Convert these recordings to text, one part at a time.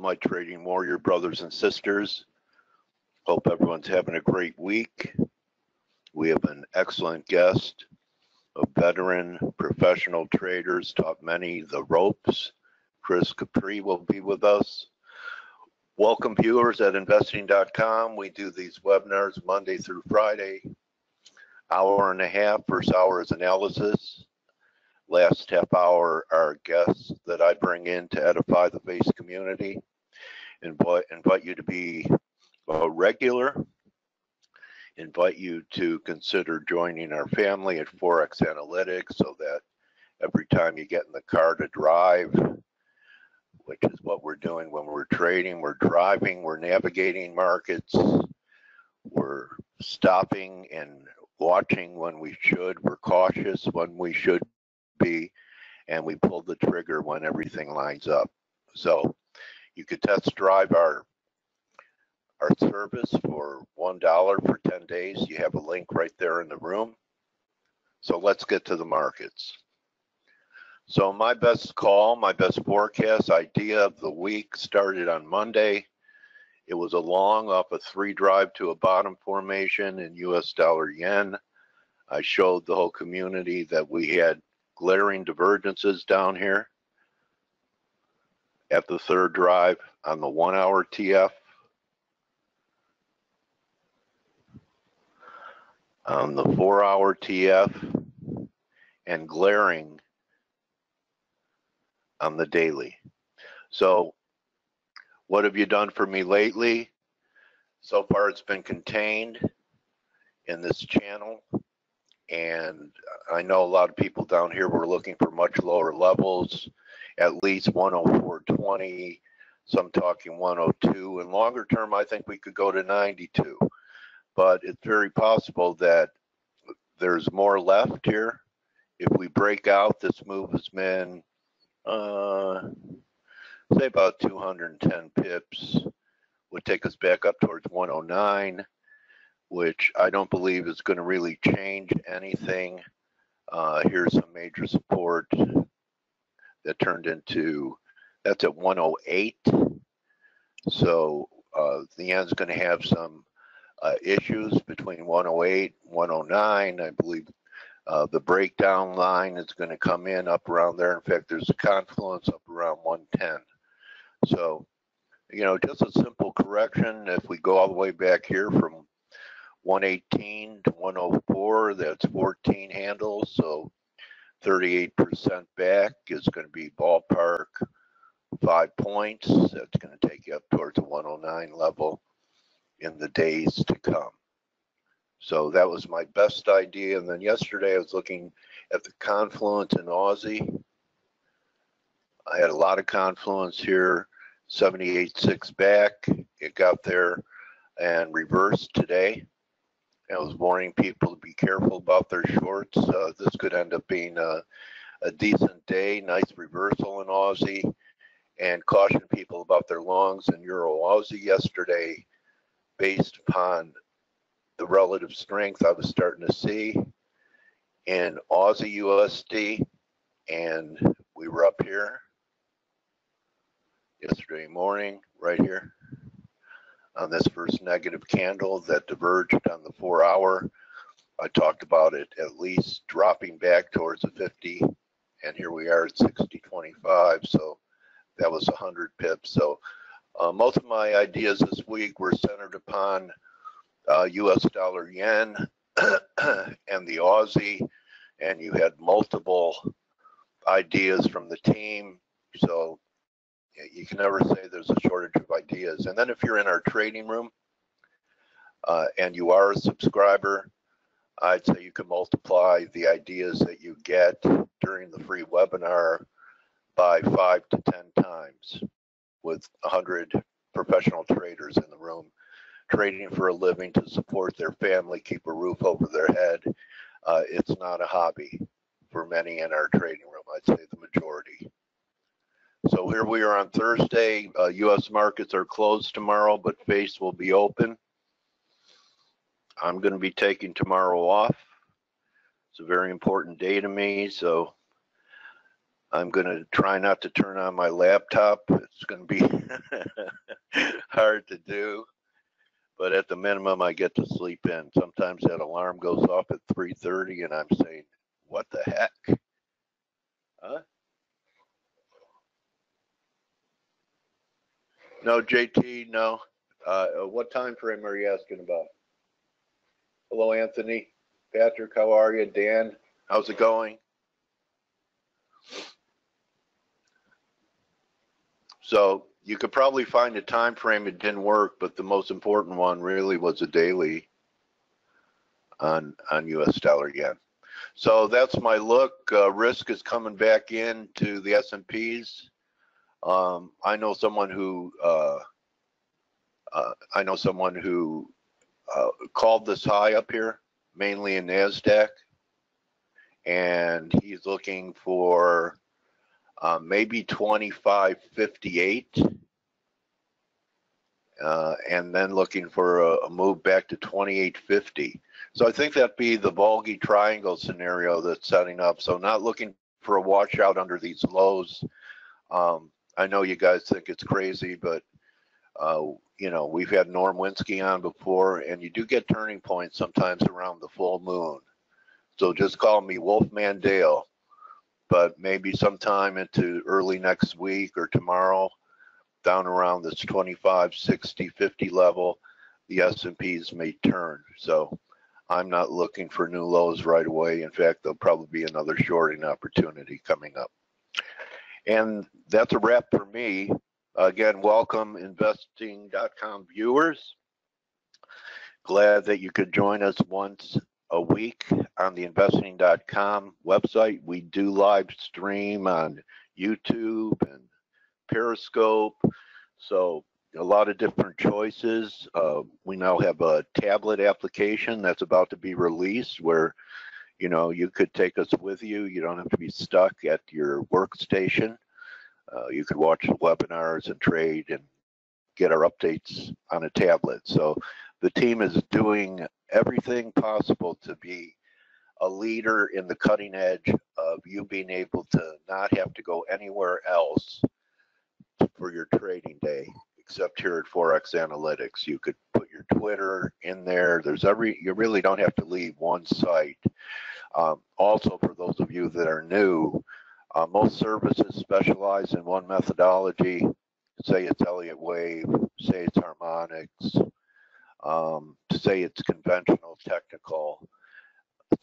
my trading warrior brothers and sisters. Hope everyone's having a great week. We have an excellent guest, a veteran professional trader, taught many the ropes. Chris Cpi will be with us. Welcome viewers at investing.com. We do these webinars Monday through Friday, hour and a half. First hour is analysis. Last half hour are guests that I bring in to edify the base community. Invite you to be a regular. Invite you to consider joining our family at ForexAnalytix so that every time you get in the car to drive, which is what we're doing when we're trading, we're driving, we're navigating markets, we're stopping and watching when we should, we're cautious when we should be, and we pull the trigger when everything lines up. So you could test drive our service for $1 for 10 days. You have a link right there in the room. So let's get to the markets. So my best call, my best forecast idea of the week started on Monday. It was a long off a 3 drive to a bottom formation in US dollar yen. I showed the whole community that we had glaring divergences down here at the 3rd drive on the 1 hour TF, on the 4 hour TF, and glaring on the daily. So what have you done for me lately? So far it's been contained in this channel, and I know a lot of people down here were looking for much lower levels, at least 104.20, some talking 102, and longer term I think we could go to 92, but it's very possible that there's more left here. If we break out, this move has been say about 210 pips, would take us back up towards 109, which I don't believe is going to really change anything. Here's some major support that turned into, that's at 108. So the yen's going to have some issues between 108 and 109. I believe the breakdown line is going to come in up around there. In fact, there's a confluence up around 110. So, you know, just a simple correction. If we go all the way back here from 118 to 104, that's 14 handles. So 38% back is going to be ballpark 5 points. That's going to take you up towards the 109 level in the days to come. So that was my best idea. And then yesterday I was looking at the confluence in Aussie. I had a lot of confluence here, 78.6 back. It got there and reversed today. I was warning people to be careful about their shorts. This could end up being a decent day, nice reversal in Aussie, and caution people about their longs in Euro Aussie yesterday based upon the relative strength I was starting to see in Aussie USD, and we were up here yesterday morning, right here, on this first negative candle that diverged on the 4 hour. I talked about it at least dropping back towards the 50, and here we are at 60.25, so that was 100 pips. So most of my ideas this week were centered upon US dollar yen and the Aussie, and you had multiple ideas from the team, so you can never say there's a shortage of ideas. And then if you're in our trading room and you are a subscriber, I'd say you can multiply the ideas that you get during the free webinar by 5 to 10 times with 100 professional traders in the room trading for a living to support their family, keep a roof over their head. It's not a hobby for many in our trading room, I'd say the majority. So here we are on Thursday. U.S. markets are closed tomorrow, but Face will be open. I'm going to be taking tomorrow off. It's a very important day to me, so I'm going to try not to turn on my laptop. It's going to be hard to do, but at the minimum, I get to sleep in. Sometimes that alarm goes off at 3:30, and I'm saying, what the heck? Huh? No, JT, no. What time frame are you asking about? Hello, Anthony. Patrick, how are you? Dan, how's it going? So you could probably find a time frame it didn't work, but the most important one really was a daily on US dollar yen. So that's my look. Risk is coming back into the S&Ps. I know someone who called this high up here, mainly in NASDAQ, and he's looking for maybe 25.58, and then looking for a move back to 28.50. So I think that'd be the Volgi triangle scenario that's setting up. So not looking for a washout under these lows. I know you guys think it's crazy, but you know, we've had Norm Winsky on before, and you do get turning points sometimes around the full moon. So just call me Wolfman Dale. But maybe sometime into early next week or tomorrow, down around this 25, 60, 50 level, the S&Ps may turn. So I'm not looking for new lows right away. In fact, there'll probably be another shorting opportunity coming up. And that's a wrap for me. Again, welcome investing.com viewers. Glad that you could join us once a week on the investing.com website. We do live stream on YouTube and Periscope, so a lot of different choices. We now have a tablet application that's about to be released where, you know, you could take us with you. You don't have to be stuck at your workstation. You could watch the webinars and trade and get our updates on a tablet. So the team is doing everything possible to be a leader in the cutting edge of you being able to not have to go anywhere else for your trading day, except here at ForexAnalytix. You could put your Twitter in there. You really don't have to leave one site. Also, for those of you that are new, most services specialize in one methodology. Say it's Elliott Wave, say it's harmonics, say it's conventional technical,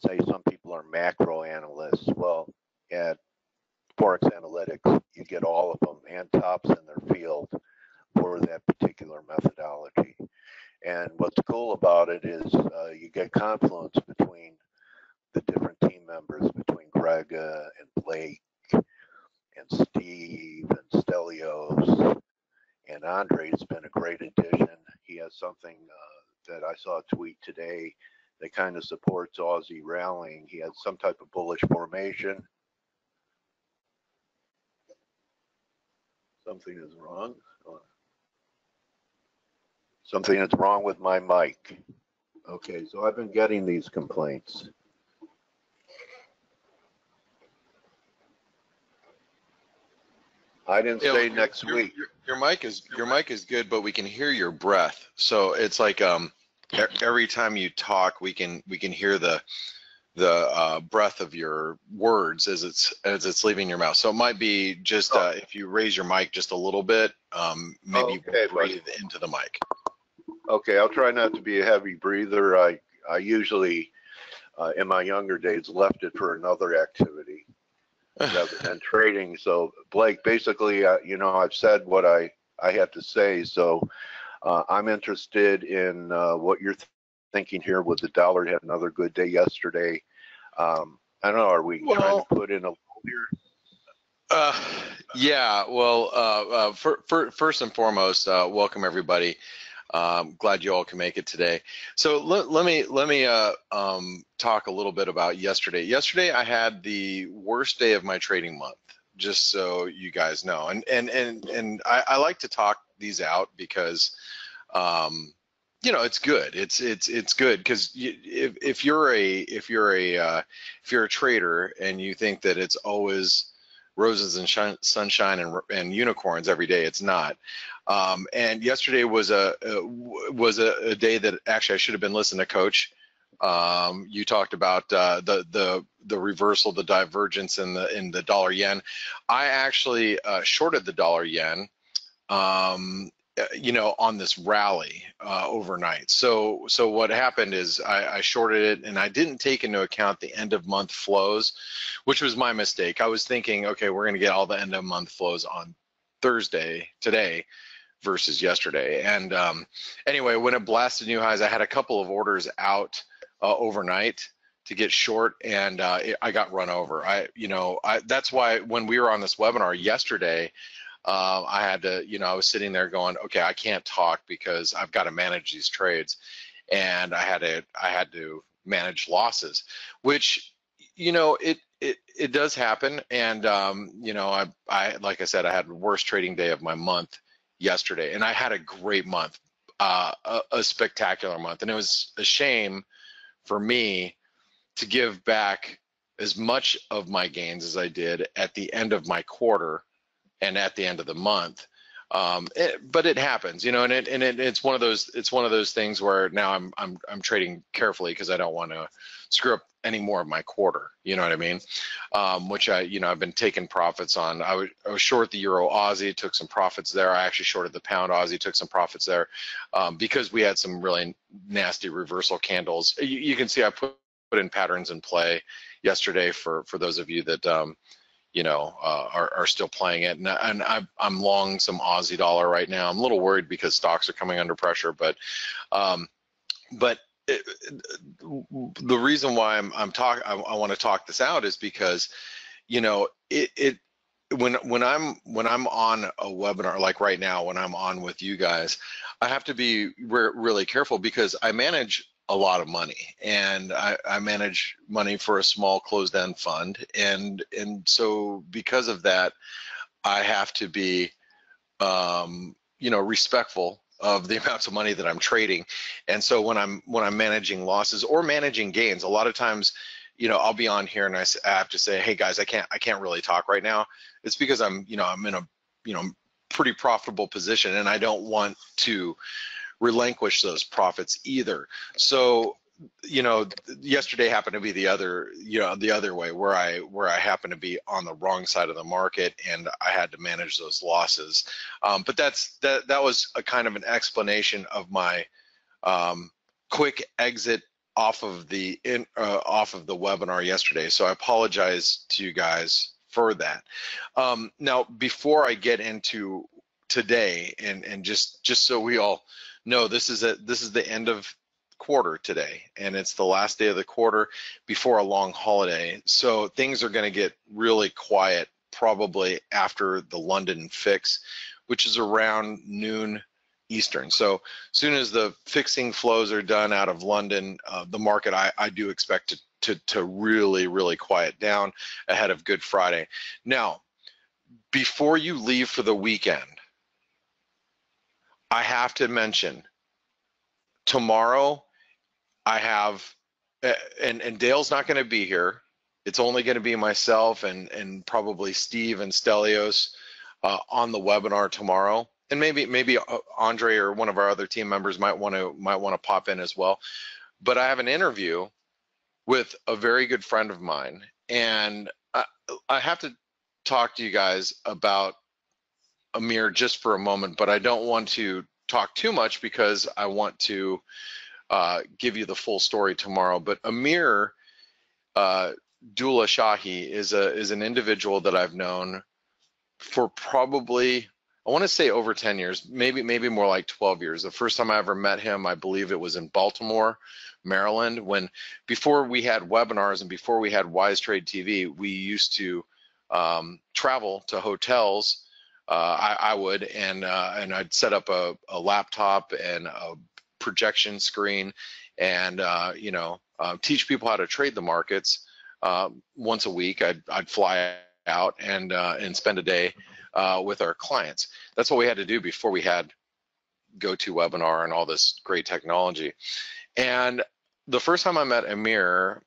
say some people are macro analysts. Well, at ForexAnalytix, you get all of them and tops in their field for that particular methodology. And what's cool about it is you get confluence between the different team members, between Greg and Blake and Steve and Stelios, and Andre's been a great addition. He has something that I saw a tweet today that kind of supports Aussie rallying. He has some type of bullish formation. Something is wrong. Something is wrong with my mic. Okay, so I've been getting these complaints. I didn't say next week. Your mic is good, but we can hear your breath. So it's like every time you talk, we can hear the breath of your words as it's leaving your mouth. So it might be just if you raise your mic just a little bit, maybe breathe into the mic. Okay, I'll try not to be a heavy breather. I usually, in my younger days, left it for another activity rather than trading. So Blake, basically, you know, I've said what I had to say. So I'm interested in what you're thinking here with the dollar. Had another good day yesterday. I don't know, are we trying to put in a low here? Yeah, well, first and foremost, welcome everybody. Glad you all can make it today. So let me talk a little bit about yesterday. Yesterday I had the worst day of my trading month, just so you guys know. And I like to talk these out because you know, it's good. It's good because if you're a trader and you think that it's always roses and sunshine and unicorns every day. It's not. And yesterday was a day that actually I should have been listening to Coach. You talked about the reversal, the divergence in the dollar yen. I actually shorted the dollar yen, you know, on this rally overnight. So what happened is I shorted it, and I didn't take into account the end of month flows, which was my mistake. I was thinking, okay, we're going to get all the end of month flows on Thursday today versus yesterday. And anyway, when it blasted new highs, I had a couple of orders out overnight to get short, and I got run over. That's why when we were on this webinar yesterday, I had to, you know, I was sitting there going, okay, I can't talk because I've got to manage these trades, and I had to manage losses, which, you know, it does happen. And you know, I like I said, I had the worst trading day of my month yesterday, and I had a great month, a spectacular month, and it was a shame for me to give back as much of my gains as I did at the end of my quarter and at the end of the month. But it happens, you know, and it's one of those things where now I'm trading carefully because I don't want to screw up any more of my quarter, you know what I mean? Which I've been taking profits on. I was short the Euro Aussie, took some profits there. I actually shorted the Pound Aussie, took some profits there because we had some really nasty reversal candles. You can see I put in patterns in play yesterday for those of you that are still playing it, and I'm long some Aussie dollar right now. I'm a little worried because stocks are coming under pressure, but the reason why I want to talk this out is because, you know, when I'm on a webinar like right now, when I'm on with you guys, I have to be really careful because I manage a lot of money, and I manage money for a small closed-end fund, and so because of that, I have to be respectful of the amounts of money that I'm trading. And so when I'm managing losses or managing gains, a lot of times, you know, I'll be on here and I have to say, hey guys, I can't really talk right now. It's because I'm in a pretty profitable position, and I don't want to relinquish those profits either. So, you know, yesterday happened to be the other way, where I happened to be on the wrong side of the market, and I had to manage those losses. But that was a kind of an explanation of my quick exit off of the webinar yesterday. So I apologize to you guys for that. Now, before I get into today, and just so we all know, this is the end of quarter today, and it's the last day of the quarter before a long holiday. So things are going to get really quiet probably after the London fix, which is around noon Eastern. So as soon as the fixing flows are done out of London, the market I do expect to really quiet down ahead of Good Friday. Now, before you leave for the weekend, I have to mention tomorrow I have, and Dale's not going to be here. It's only going to be myself and probably Steve and Stelios on the webinar tomorrow, and maybe Andre or one of our other team members might want to pop in as well. But I have an interview with a very good friend of mine, and I have to talk to you guys about Amir just for a moment, but I don't want to talk too much because I want to give you the full story tomorrow. But Amir Dullahan is an individual that I've known for probably, I want to say over 10 years, maybe more like 12 years. The first time I ever met him, I believe it was in Baltimore, Maryland, before we had webinars and before we had Wise Trade TV, we used to travel to hotels. I would, and I'd set up a laptop and a projection screen, and teach people how to trade the markets. Once a week, I'd fly out and spend a day with our clients. That's what we had to do before we had GoToWebinar and all this great technology. And the first time I met Amir,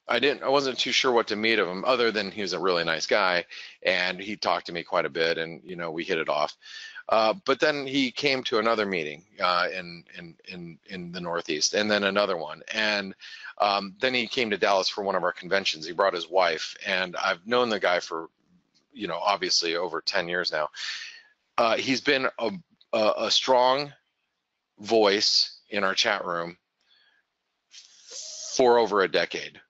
I wasn't too sure what to meet of him, other than he was a really nice guy, and he talked to me quite a bit, and you know, we hit it off. But then he came to another meeting in the Northeast, and then another one, and then he came to Dallas for one of our conventions. He brought his wife, and I've known the guy for, you know, obviously over 10 years now. He's been a strong voice in our chat room for over a decade.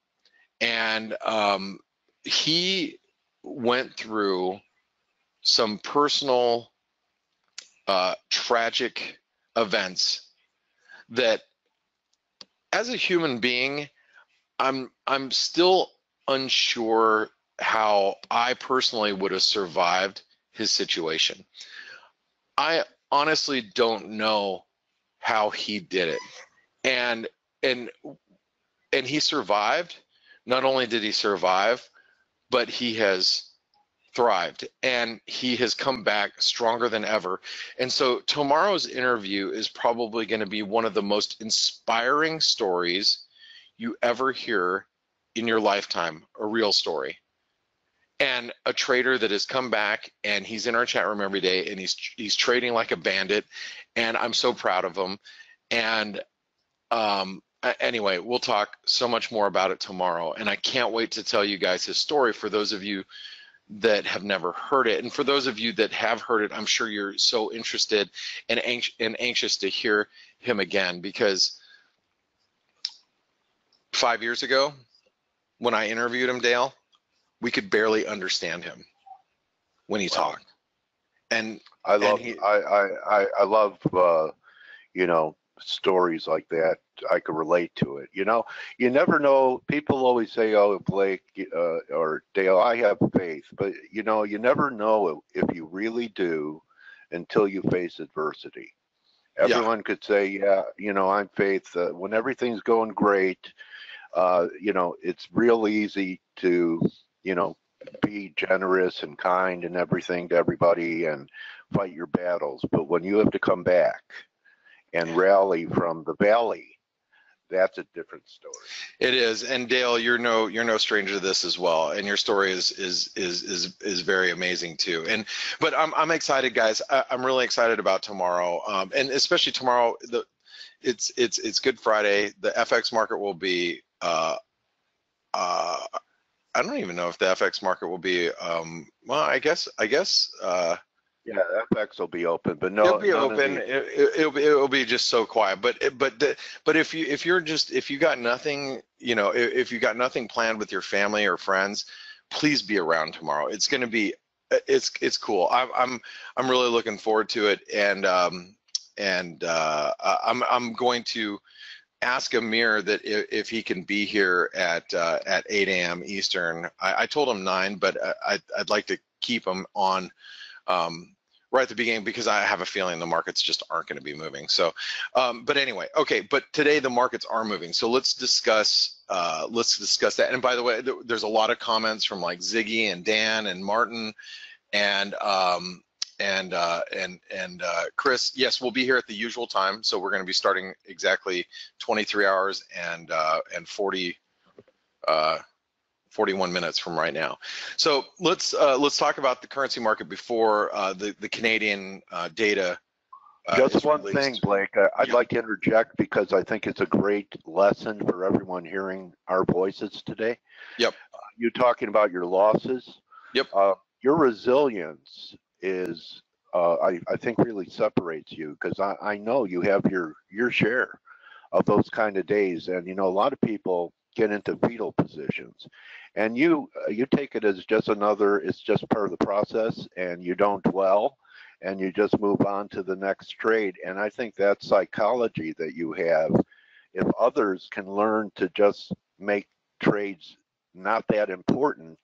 And he went through some personal tragic events that, as a human being, I'm still unsure how I personally would have survived his situation. I honestly don't know how he did it. And he survived. Not only did he survive, but he has thrived, and he has come back stronger than ever. And so tomorrow's interview is probably going to be one of the most inspiring stories you ever hear in your lifetime, a real story. And a trader that has come back, and he's in our chat room every day, and he's trading like a bandit, and I'm so proud of him. And anyway, we'll talk so much more about it tomorrow, and I can't wait to tell you guys his story for those of you that have never heard it. And for those of you that have heard it, I'm sure you're so interested and anxious to hear him again, because 5 years ago, when I interviewed him, Dale, we could barely understand him when he talked. And I love you know, stories like that. I could relate to it. You know, you never know. People always say, "Oh, Blake or Dale, I have faith," but you know, you never know if you really do until you face adversity. Everyone could say, "Yeah, you know, I'm faith." When everything's going great, you know, it's real easy to, you know, be generous and kind and everything to everybody and fight your battles. But when you have to come back and rally from the valley, that's a different story. It is. And Dale, you're no stranger to this as well, and your story is very amazing too. But I'm excited, guys. I'm really excited about tomorrow, and especially tomorrow. It's Good Friday. The FX market will be. I don't even know if the FX market will be. Well, I guess. Yeah, FX will be open, but no, it'll be open. It'll be just so quiet. But if you got nothing, you know, if you got nothing planned with your family or friends, please be around tomorrow. It's going to be, it's cool. I'm really looking forward to it, and I'm going to ask Amir that if he can be here at 8 a.m. Eastern. I told him 9, but I'd like to keep him on. Right at the beginning, because I have a feeling the markets just aren't going to be moving. So, but anyway, okay. But today the markets are moving. So let's discuss that. And by the way, there's a lot of comments from like Ziggy and Dan and Martin and Chris. Yes, we'll be here at the usual time. So we're going to be starting exactly 23 hours and 41 minutes from right now. So let's talk about the currency market before the Canadian data. Just one thing, Blake. I'd like to interject because I think it's a great lesson for everyone hearing our voices today. Yep. You talking about your losses. Yep. Your resilience is, I think, really separates you, because I know you have your share of those kind of days, and you know, a lot of people get into fetal positions, and you take it as just it's just part of the process, and you don't dwell, and you just move on to the next trade. And I think that psychology that you have, if others can learn to just make trades not that important,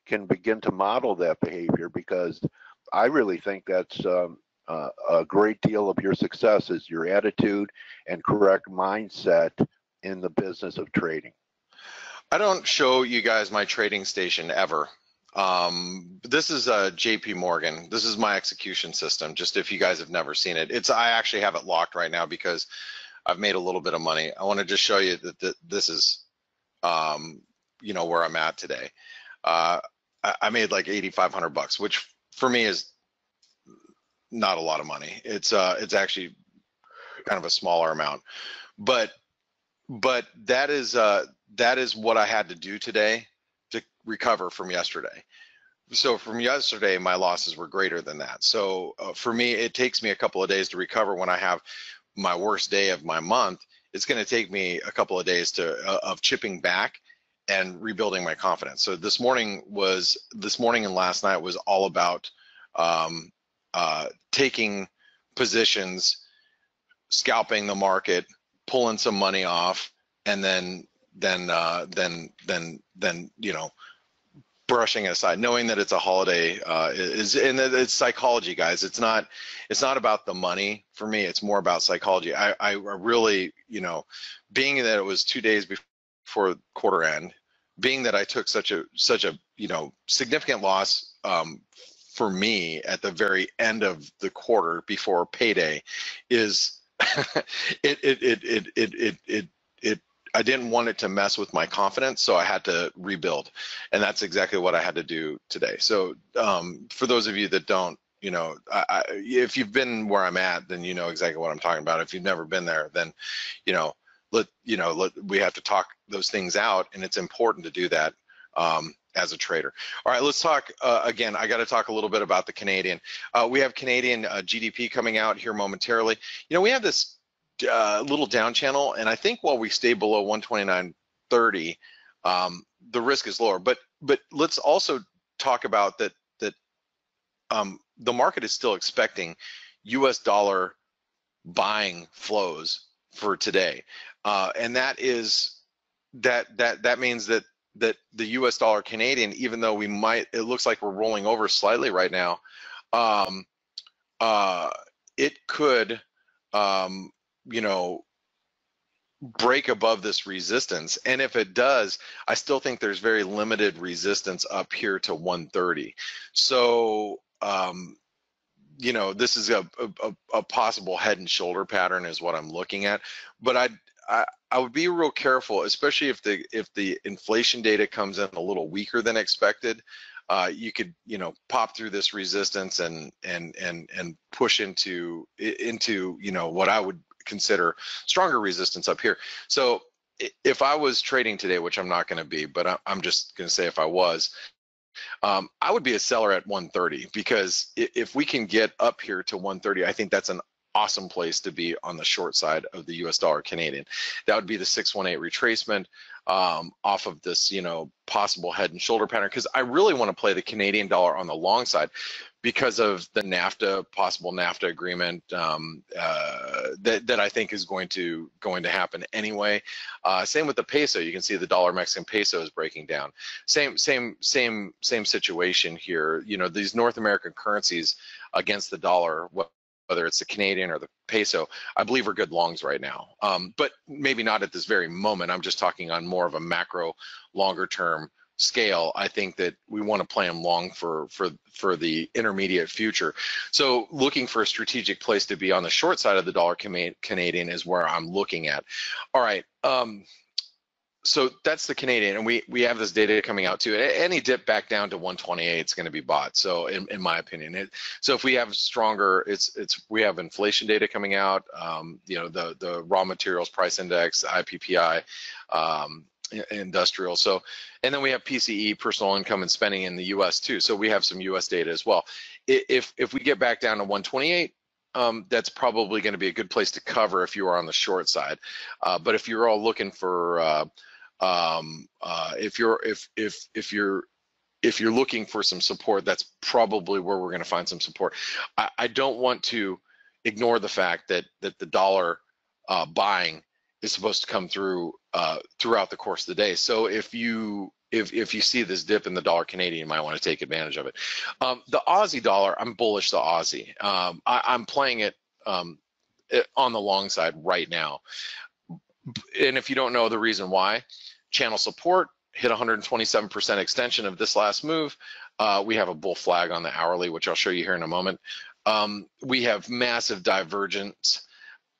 can begin to model that behavior, because I really think that's a great deal of your success is your attitude and correct mindset in the business of trading. I don't show you guys my trading station ever. This is JP Morgan. This is my execution system, just if you guys have never seen it. I actually have it locked right now because I've made a little bit of money. I want to just show you that this is, where I'm at today. I made like 8,500 bucks, which for me is not a lot of money. It's actually kind of a smaller amount, but that is what I had to do today to recover from yesterday. So from yesterday, my losses were greater than that. So for me, it takes me a couple of days to recover. When I have my worst day of my month, it's going to take me a couple of days of chipping back and rebuilding my confidence. So this morning and last night was all about taking positions, scalping the market, pulling some money off, and then brushing it aside, knowing that it's a holiday. And it's psychology, guys. It's not about the money for me. It's more about psychology. I really, being that it was 2 days before quarter end, being that I took such a significant loss for me at the very end of the quarter before payday is I didn't want it to mess with my confidence, so I had to rebuild, and that's exactly what I had to do today. So for those of you that don't, if you've been where I'm at, then you know exactly what I'm talking about. If you've never been there, then we have to talk those things out, and it's important to do that as a trader. All right, let's talk again. I got to talk a little bit about the Canadian. We have Canadian GDP coming out here momentarily. We have this little down channel, and I think while we stay below 129.30, the risk is lower. But let's also talk about that the market is still expecting U.S. dollar buying flows for today, and that means that the U.S. dollar Canadian, even though it looks like we're rolling over slightly right now, it could break above this resistance. And if it does, I still think there's very limited resistance up here to 130. So, this is a possible head and shoulder pattern is what I'm looking at. But I would be real careful, especially if the inflation data comes in a little weaker than expected. You could pop through this resistance and push into what I would consider stronger resistance up here. So if I was trading today, which I'm not going to be, but I'm just going to say if I was, I would be a seller at 130, because if we can get up here to 130, I think that's an awesome place to be on the short side of the US dollar Canadian. That would be the 618 retracement off of this possible head and shoulder pattern, because I really want to play the Canadian dollar on the long side because of the possible NAFTA agreement that I think is going to happen anyway. Same with the peso. You can see the dollar Mexican peso is breaking down. Same situation here. These North American currencies against the dollar, whether it's the Canadian or the peso, I believe are good longs right now, but maybe not at this very moment. I'm just talking on more of a macro, longer term scale. I think that we want to play them long for the intermediate future. So looking for a strategic place to be on the short side of the dollar Canadian is where I'm looking at. All right. So that's the Canadian, and we have this data coming out too. Any dip back down to 128 is going to be bought. So in my opinion, so if we have stronger, we have inflation data coming out. The raw materials price index, IPPI, industrial. So, and then we have PCE, personal income and spending in the U.S. too. So we have some U.S. data as well. If we get back down to 128. That's probably going to be a good place to cover if you are on the short side. But if you're all looking for if you're looking for some support, that's probably where we're going to find some support. I don't want to ignore the fact that the dollar buying is supposed to come through throughout the course of the day. So if you see this dip in the dollar Canadian, you might want to take advantage of it. The Aussie dollar, I'm bullish the Aussie. I'm playing it on the long side right now. And if you don't know the reason why, channel support hit 127% extension of this last move. We have a bull flag on the hourly, which I'll show you here in a moment. We have massive divergence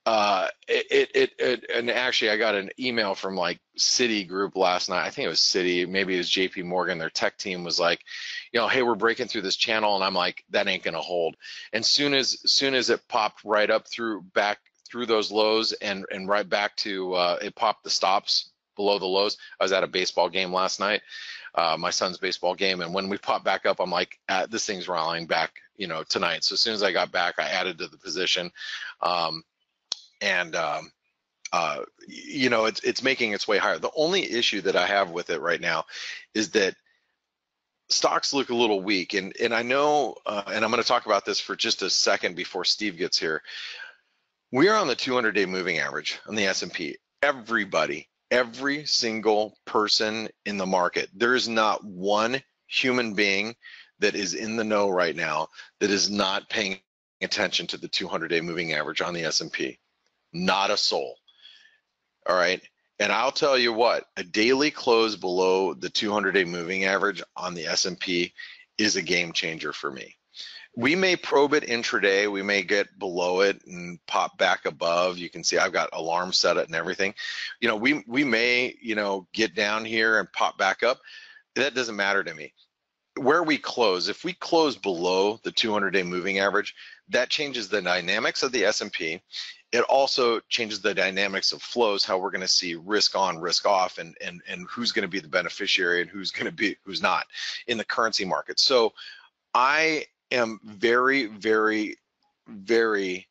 and actually I got an email from like Citigroup last night. I think it was Citi, maybe it was JP Morgan. Their tech team was like, you know, hey, we're breaking through this channel, and I'm like, that ain't gonna hold. And soon as it popped right up back through those lows and right back to it popped the stops below the lows. I was at a baseball game last night, my son's baseball game, and when we popped back up, I'm like, this thing's rallying back, you know, tonight. So as soon as I got back, I added to the position. You know, it's making its way higher. The only issue that I have with it right now is that stocks look a little weak, and I know, and I'm going to talk about this for just a second before Steve gets here. We are on the 200-day moving average on the S&P. Everybody, every single person in the market, there is not one human being that is in the know right now that is not paying attention to the 200-day moving average on the S&P. Not a soul. All right. And I'll tell you what, a daily close below the 200-day moving average on the S&P is a game changer for me. We may probe it intraday. We may get below it and pop back above. You can see I've got alarm set it and everything. You know, we may, you know, get down here and pop back up. That doesn't matter to me. Where we close, if we close below the 200-day moving average, that changes the dynamics of the S&P. It also changes the dynamics of flows, how we're going to see risk on, risk off, and who's going to be the beneficiary and who's not in the currency market. So I am very, very, very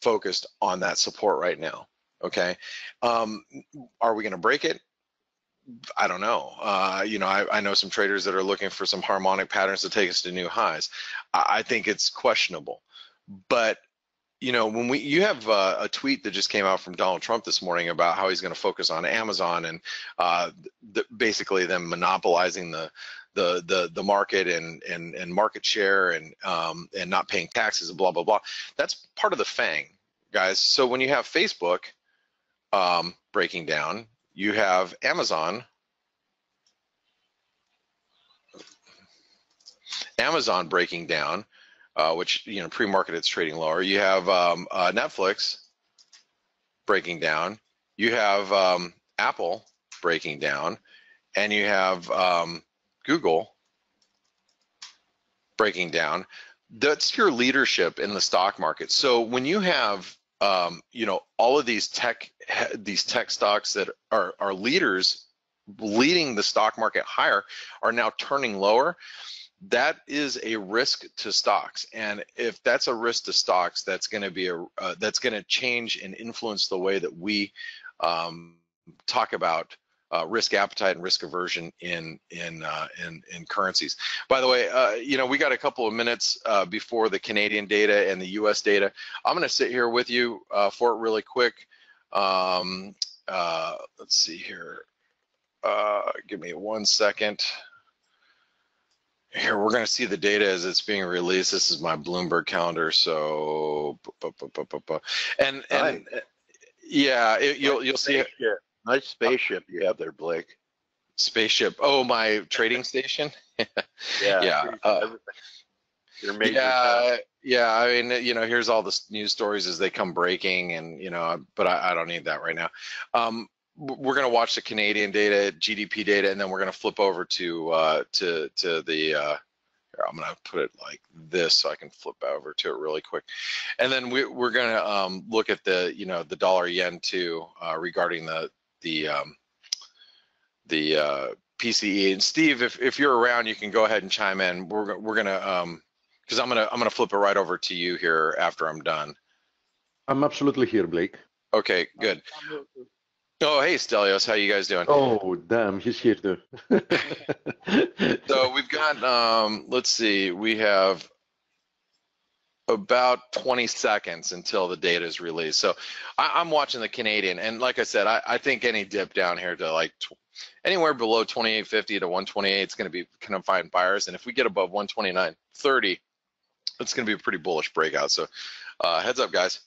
focused on that support right now. Okay, are we going to break it? I don't know. You know, I know some traders that are looking for some harmonic patterns to take us to new highs. I think it's questionable, but you know, when you have a tweet that just came out from Donald Trump this morning about how he's going to focus on Amazon and basically them monopolizing the market and market share and not paying taxes and blah blah blah. That's part of the FANG, guys. So when you have Facebook breaking down, you have Amazon breaking down. Which, you know, pre-market it's trading lower. You have Netflix breaking down. You have Apple breaking down, and you have Google breaking down. That's your leadership in the stock market. So when you have you know, all of these tech stocks that are leaders leading the stock market higher are now turning lower. That is a risk to stocks, and if that's a risk to stocks, that's going to be that's going to change and influence the way that we talk about risk appetite and risk aversion in currencies. By the way, you know, we got a couple of minutes before the Canadian data and the U.S. data. I'm going to sit here with you for it really quick. Let's see here. Give me 1 second. Here, we're going to see the data as it's being released. This is my Bloomberg calendar. So, and yeah, you'll see it. Nice spaceship you have there, Blake. Spaceship. Oh, my trading station. Yeah. Yeah. I mean, you know, here's all the news stories as they come breaking, and you know, but I don't need that right now. We're going to watch the Canadian data, GDP data, and then we're going to flip over to the. Here, I'm going to put it like this so I can flip over to it really quick, and then we're going to look at the, you know, the dollar yen too, regarding the PCE. And Steve, if you're around, you can go ahead and chime in. We're gonna because I'm gonna flip it right over to you here after I'm done. I'm absolutely here, Blake. Okay, good. Oh, hey, Stelios, how you guys doing? Oh, damn, he's here too. So we've got, let's see, we have about 20 seconds until the data is released. So I'm watching the Canadian, and like I said, I think any dip down here to like anywhere below 28.50 to 128, it's going to be kind of find buyers. And if we get above 129.30, it's going to be a pretty bullish breakout. So heads up, guys.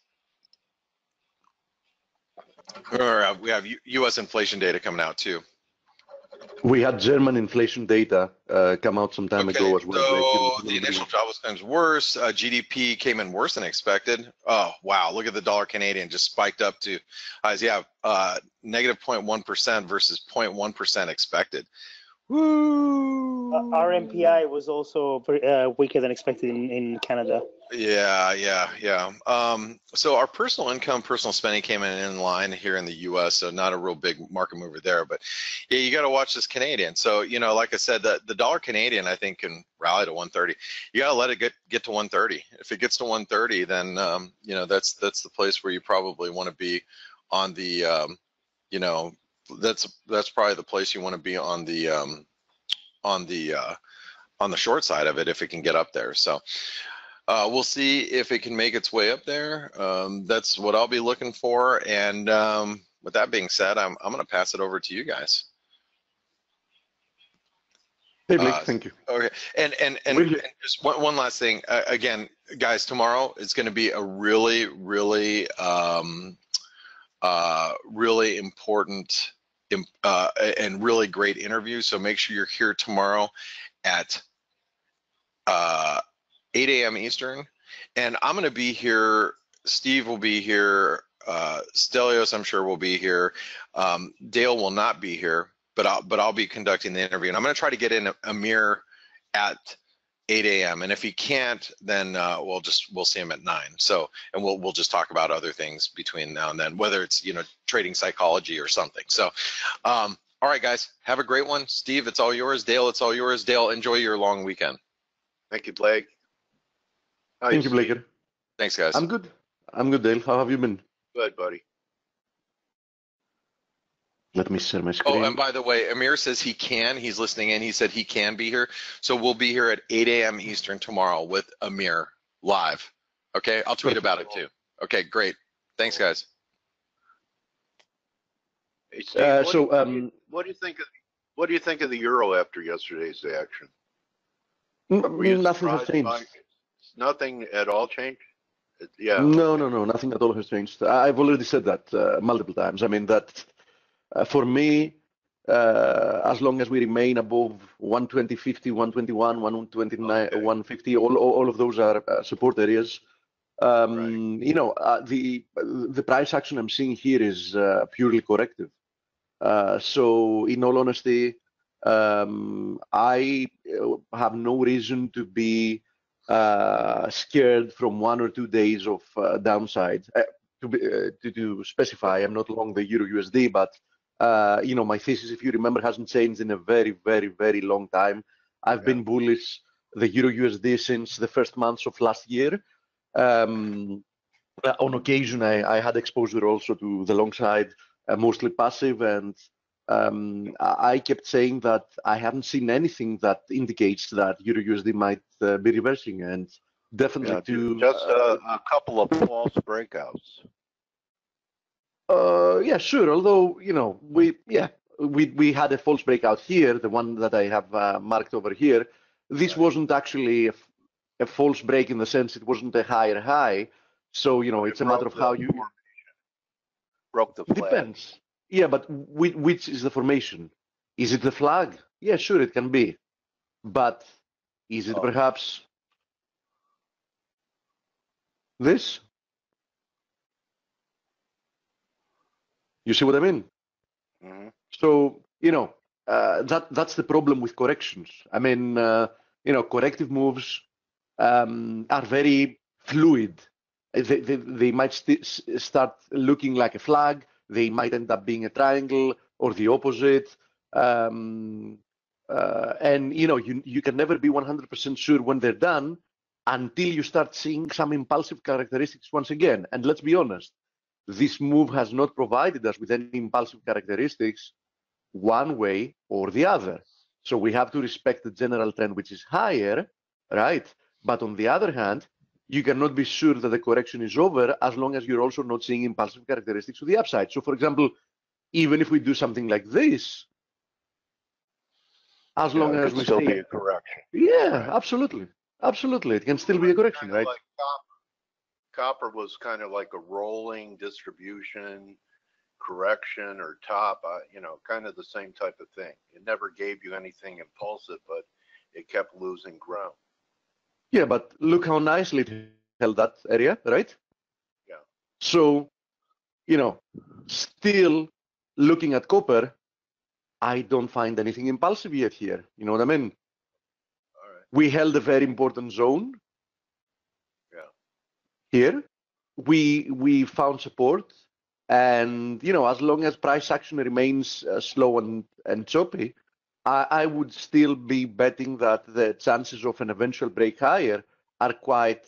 We have U.S. inflation data coming out too. We had German inflation data come out some time ago as well. So the initial jobless claims worse. GDP came in worse than expected. Oh, wow. Look at the dollar Canadian just spiked up to, negative 0.1% versus 0.1% expected. Woo! Our MPI was also weaker than expected in Canada. Yeah. So our personal income, personal spending came in line here in the U.S., so not a real big market mover there. But yeah, you got to watch this Canadian. So, like I said, the dollar Canadian, I think, can rally to 130. You got to let it get to 130. If it gets to 130, then, that's the place where you probably want to be on the, that's probably the place you want to be on the short side of it if it can get up there. So we'll see if it can make its way up there. That's what I'll be looking for. And with that being said, I'm going to pass it over to you guys. Hey, Blake, thank you. Okay, and just one last thing. Again, guys, tomorrow is going to be a really, really, really important and really great interview. So make sure you're here tomorrow at 8 a.m. Eastern, and I'm going to be here. Steve will be here. Stelios, I'm sure, will be here. Dale will not be here, but I'll be conducting the interview, and I'm going to try to get in Amir at 8 a.m. And if he can't, then we'll see him at 9. So, and we'll just talk about other things between now and then, whether it's trading psychology or something. So, all right, guys, have a great one. Steve, it's all yours. Dale, it's all yours. Dale, enjoy your long weekend. Thank you, Blake. Thank you, Blake. Thanks, guys. I'm good, Dale. How have you been? Good, buddy. Let me share my screen. Oh, and by the way, Amir says he's listening in. He said he can be here. So we'll be here at 8 a.m. Eastern tomorrow with Amir live. Okay, I'll tweet about it too. Okay, great. Thanks, guys. Hey, Steve, what do you think of the euro after yesterday's action? Nothing has changed. Nothing at all changed? Yeah. No, nothing at all has changed. I've already said that multiple times. I mean that for me, as long as we remain above 120.50, 121, 129, okay. 150, all of those are support areas. Right. The price action I'm seeing here is purely corrective. So in all honesty, I have no reason to be scared from 1 or 2 days of downside. To specify, I'm not long the Euro USD, but my thesis, if you remember, hasn't changed in a very, very, very long time. I've been bullish the Euro USD since the first months of last year. On occasion, I had exposure also to the long side, mostly passive, and I kept saying that I haven't seen anything that indicates that Euro USD might be reversing, and definitely just a couple of false breakouts. Yeah, sure. Although we had a false breakout here, the one that I have marked over here. This wasn't actually a false break in the sense it wasn't a higher high. So it's a matter of how you broke the flag. Depends. Yeah, but which is the formation? Is it the flag? Yeah, sure, it can be. But is it perhaps this? You see what I mean? Mm-hmm. So, that's the problem with corrections. I mean, corrective moves are very fluid. They might start looking like a flag. They might end up being a triangle or the opposite. And you can never be 100% sure when they're done until you start seeing some impulsive characteristics once again. And let's be honest, this move has not provided us with any impulsive characteristics one way or the other. So we have to respect the general trend, which is higher, right? But on the other hand, you cannot be sure that the correction is over as long as you're also not seeing impulsive characteristics to the upside. So for example, even if we do something like this, as long as we still be a correction. Yeah, right. Absolutely. It can still be a correction, right? Like copper was kind of like a rolling distribution. correction or top, you know, kind of the same type of thing. It never gave you anything impulsive, but it kept losing ground. Yeah, but look how nicely it held that area, right? Yeah. So, you know, still looking at copper, I don't find anything impulsive yet here. You know what I mean? All right. We held a very important zone. Yeah. Here. We found support, and you know, as long as price action remains slow and choppy, I would still be betting that the chances of an eventual break higher are quite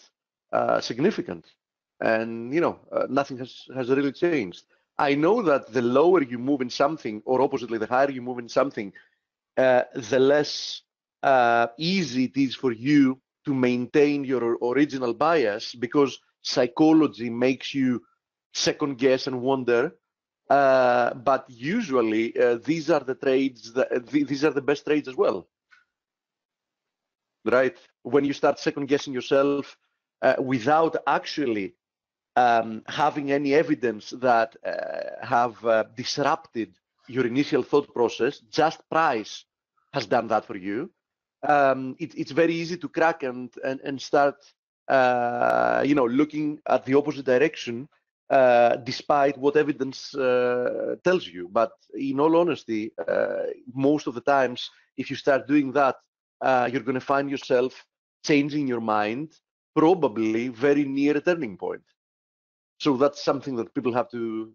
significant. And you know, nothing has really changed. I know that the lower you move in something, or oppositely, the higher you move in something, the less easy it is for you to maintain your original bias, because psychology makes you second guess and wonder. But usually these are the trades these are the best trades as well, right? When you start second guessing yourself without actually having any evidence that have disrupted your initial thought process, just price has done that for you. It's very easy to crack and start, you know, looking at the opposite direction, despite what evidence tells you. But in all honesty, most of the times, if you start doing that, you're going to find yourself changing your mind, probably very near a turning point. So that's something that people have to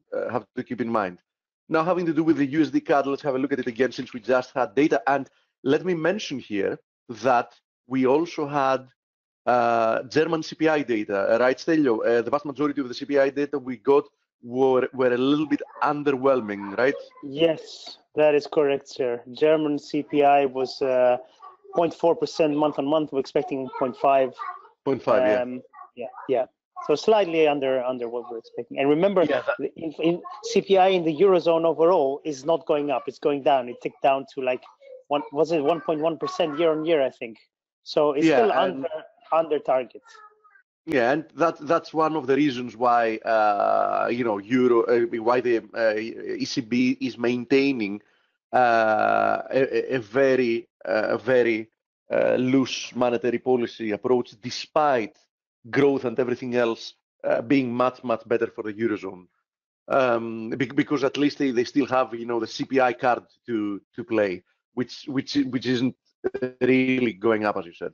keep in mind. Now, having to do with the USD card, let's have a look at it again, since we just had data. And let me mention here that we also had German CPI data, right, Stelio? The vast majority of the CPI data we got were a little bit underwhelming, right? Yes, that is correct, sir. German CPI was 0.4% month on month. We're expecting 0.5. 0.5, yeah. Yeah. So slightly under what we're expecting. And remember, Yeah, in CPI in the Eurozone overall is not going up, it's going down. It ticked down to like, was it 1.1% year on year, I think. So it's still under target. Yeah, and that's one of the reasons why you know, why the ECB is maintaining a very loose monetary policy approach, despite growth and everything else being much better for the Eurozone. Because at least they still have, you know, the CPI card to play, which isn't really going up, as you said.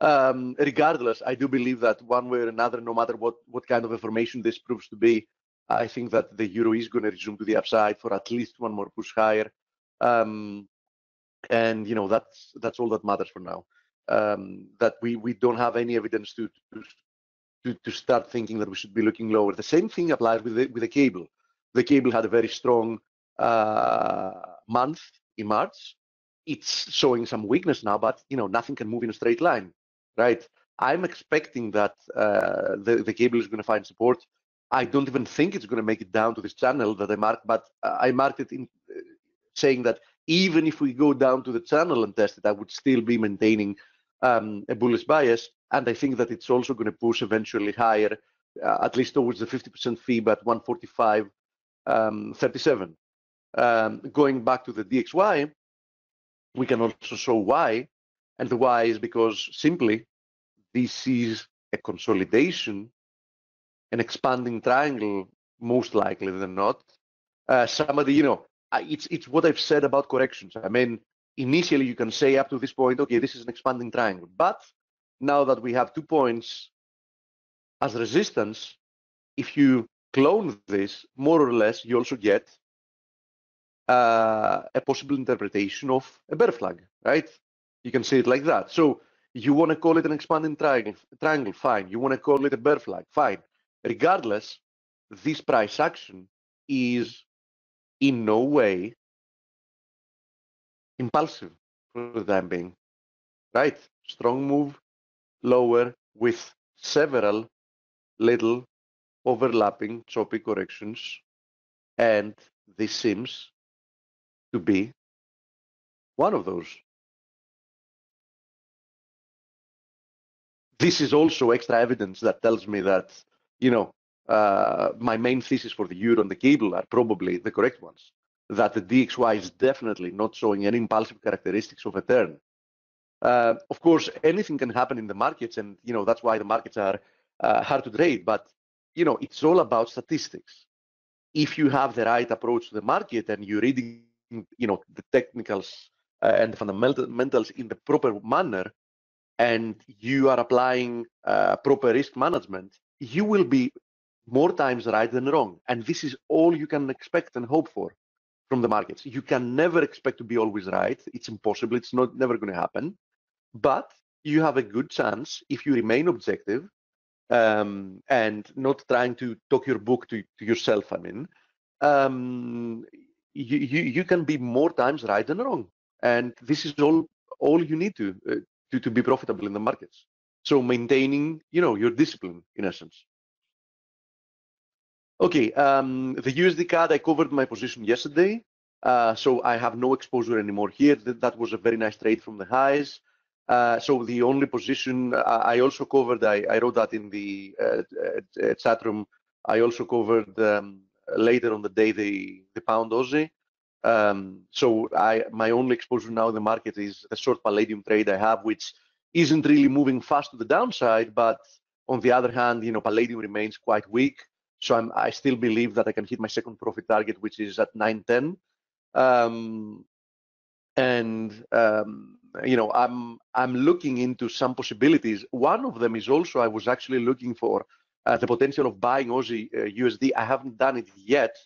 Regardless, I do believe that one way or another, no matter what kind of information this proves to be, I think that the euro is going to resume to the upside for at least one more push higher. And you know, that's all that matters for now. That we don't have any evidence to start thinking that we should be looking lower. The same thing applies with the cable. The cable had a very strong month in March. It's showing some weakness now, but you know, nothing can move in a straight line, right? I'm expecting that the cable is going to find support. I don't even think it's going to make it down to this channel that I marked, but I marked it in saying that even if we go down to the channel and test it, I would still be maintaining a bullish bias. And I think that it's also going to push eventually higher, at least towards the 50% fee, but 145.37. Going back to the DXY, we can also show why, and the why is because simply this is a consolidation, an expanding triangle, most likely than not. Somebody, you know, it's what I've said about corrections. I mean, initially you can say up to this point, okay, this is an expanding triangle, but now that we have 2 points as resistance, if you clone this, more or less, you also get a possible interpretation of a bear flag, right? You can say it like that. So you want to call it an expanding triangle, fine. You want to call it a bear flag, fine. Regardless, this price action is in no way impulsive for the time being, right? Strong move lower with several little overlapping choppy corrections, and this seems to be one of those. This is also extra evidence that tells me that, you know, my main thesis for the euro and the cable are probably the correct ones. That the DXY is definitely not showing any impulsive characteristics of a turn. Of course, anything can happen in the markets, and that's why the markets are hard to trade. But it's all about statistics. If you have the right approach to the market and you're reading, the technicals and the fundamentals in the proper manner, and you are applying proper risk management, you will be more times right than wrong. And this is all you can expect and hope for from the markets. You can never expect to be always right. It's impossible. It's never going to happen. But you have a good chance if you remain objective and not trying to talk your book to yourself. I mean, you can be more times right than wrong, and this is all you need to be profitable in the markets. So maintaining, your discipline in essence. Okay, the USD CAD, I covered my position yesterday, so I have no exposure anymore here. That was a very nice trade from the highs. So the only position I also covered, I wrote that in the chat room. I also covered later on the day the pound Aussie. So my only exposure now in the market is the short palladium trade I have, which isn't really moving fast to the downside, but on the other hand, palladium remains quite weak. So I still believe that I can hit my second profit target, which is at 910. I'm looking into some possibilities. One of them is also I was actually looking for the potential of buying Aussie USD. I haven't done it yet.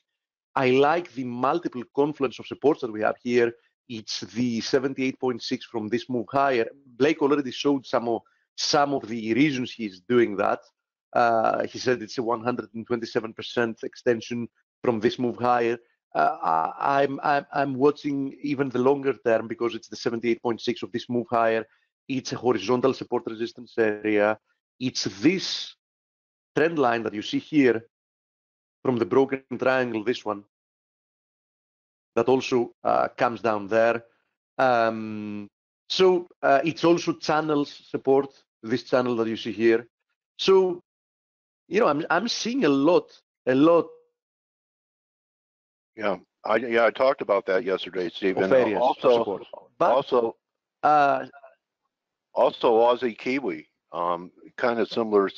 I like the multiple confluence of supports that we have here. It's the 78.6 from this move higher. Blake already showed some of the reasons he's doing that. He said it's a 127% extension from this move higher. I'm watching even the longer term because it's the 78.6 of this move higher. It's a horizontal support resistance area. It's this trend line that you see here from the broken triangle, this one, that also comes down there. So it's also channels support, this channel that you see here. So, I'm seeing a lot. Yeah, I talked about that yesterday, Stephen. Also Aussie Kiwi, kind of similar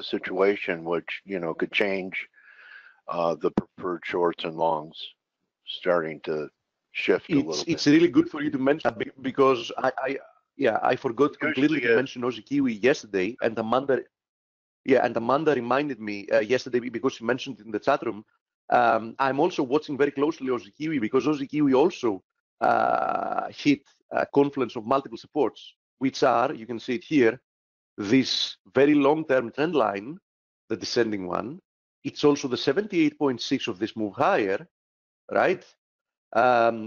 situation, which could change the preferred shorts and longs starting to shift a little bit. It's really good for you to mention because I forgot completely to mention Aussie Kiwi yesterday, and Amanda reminded me yesterday because she mentioned it in the chat room. I'm also watching very closely Aussie Kiwi because Aussie Kiwi also hit a confluence of multiple supports, which are, you can see it here, this very long-term trend line, the descending one. It's also the 78.6 of this move higher, right?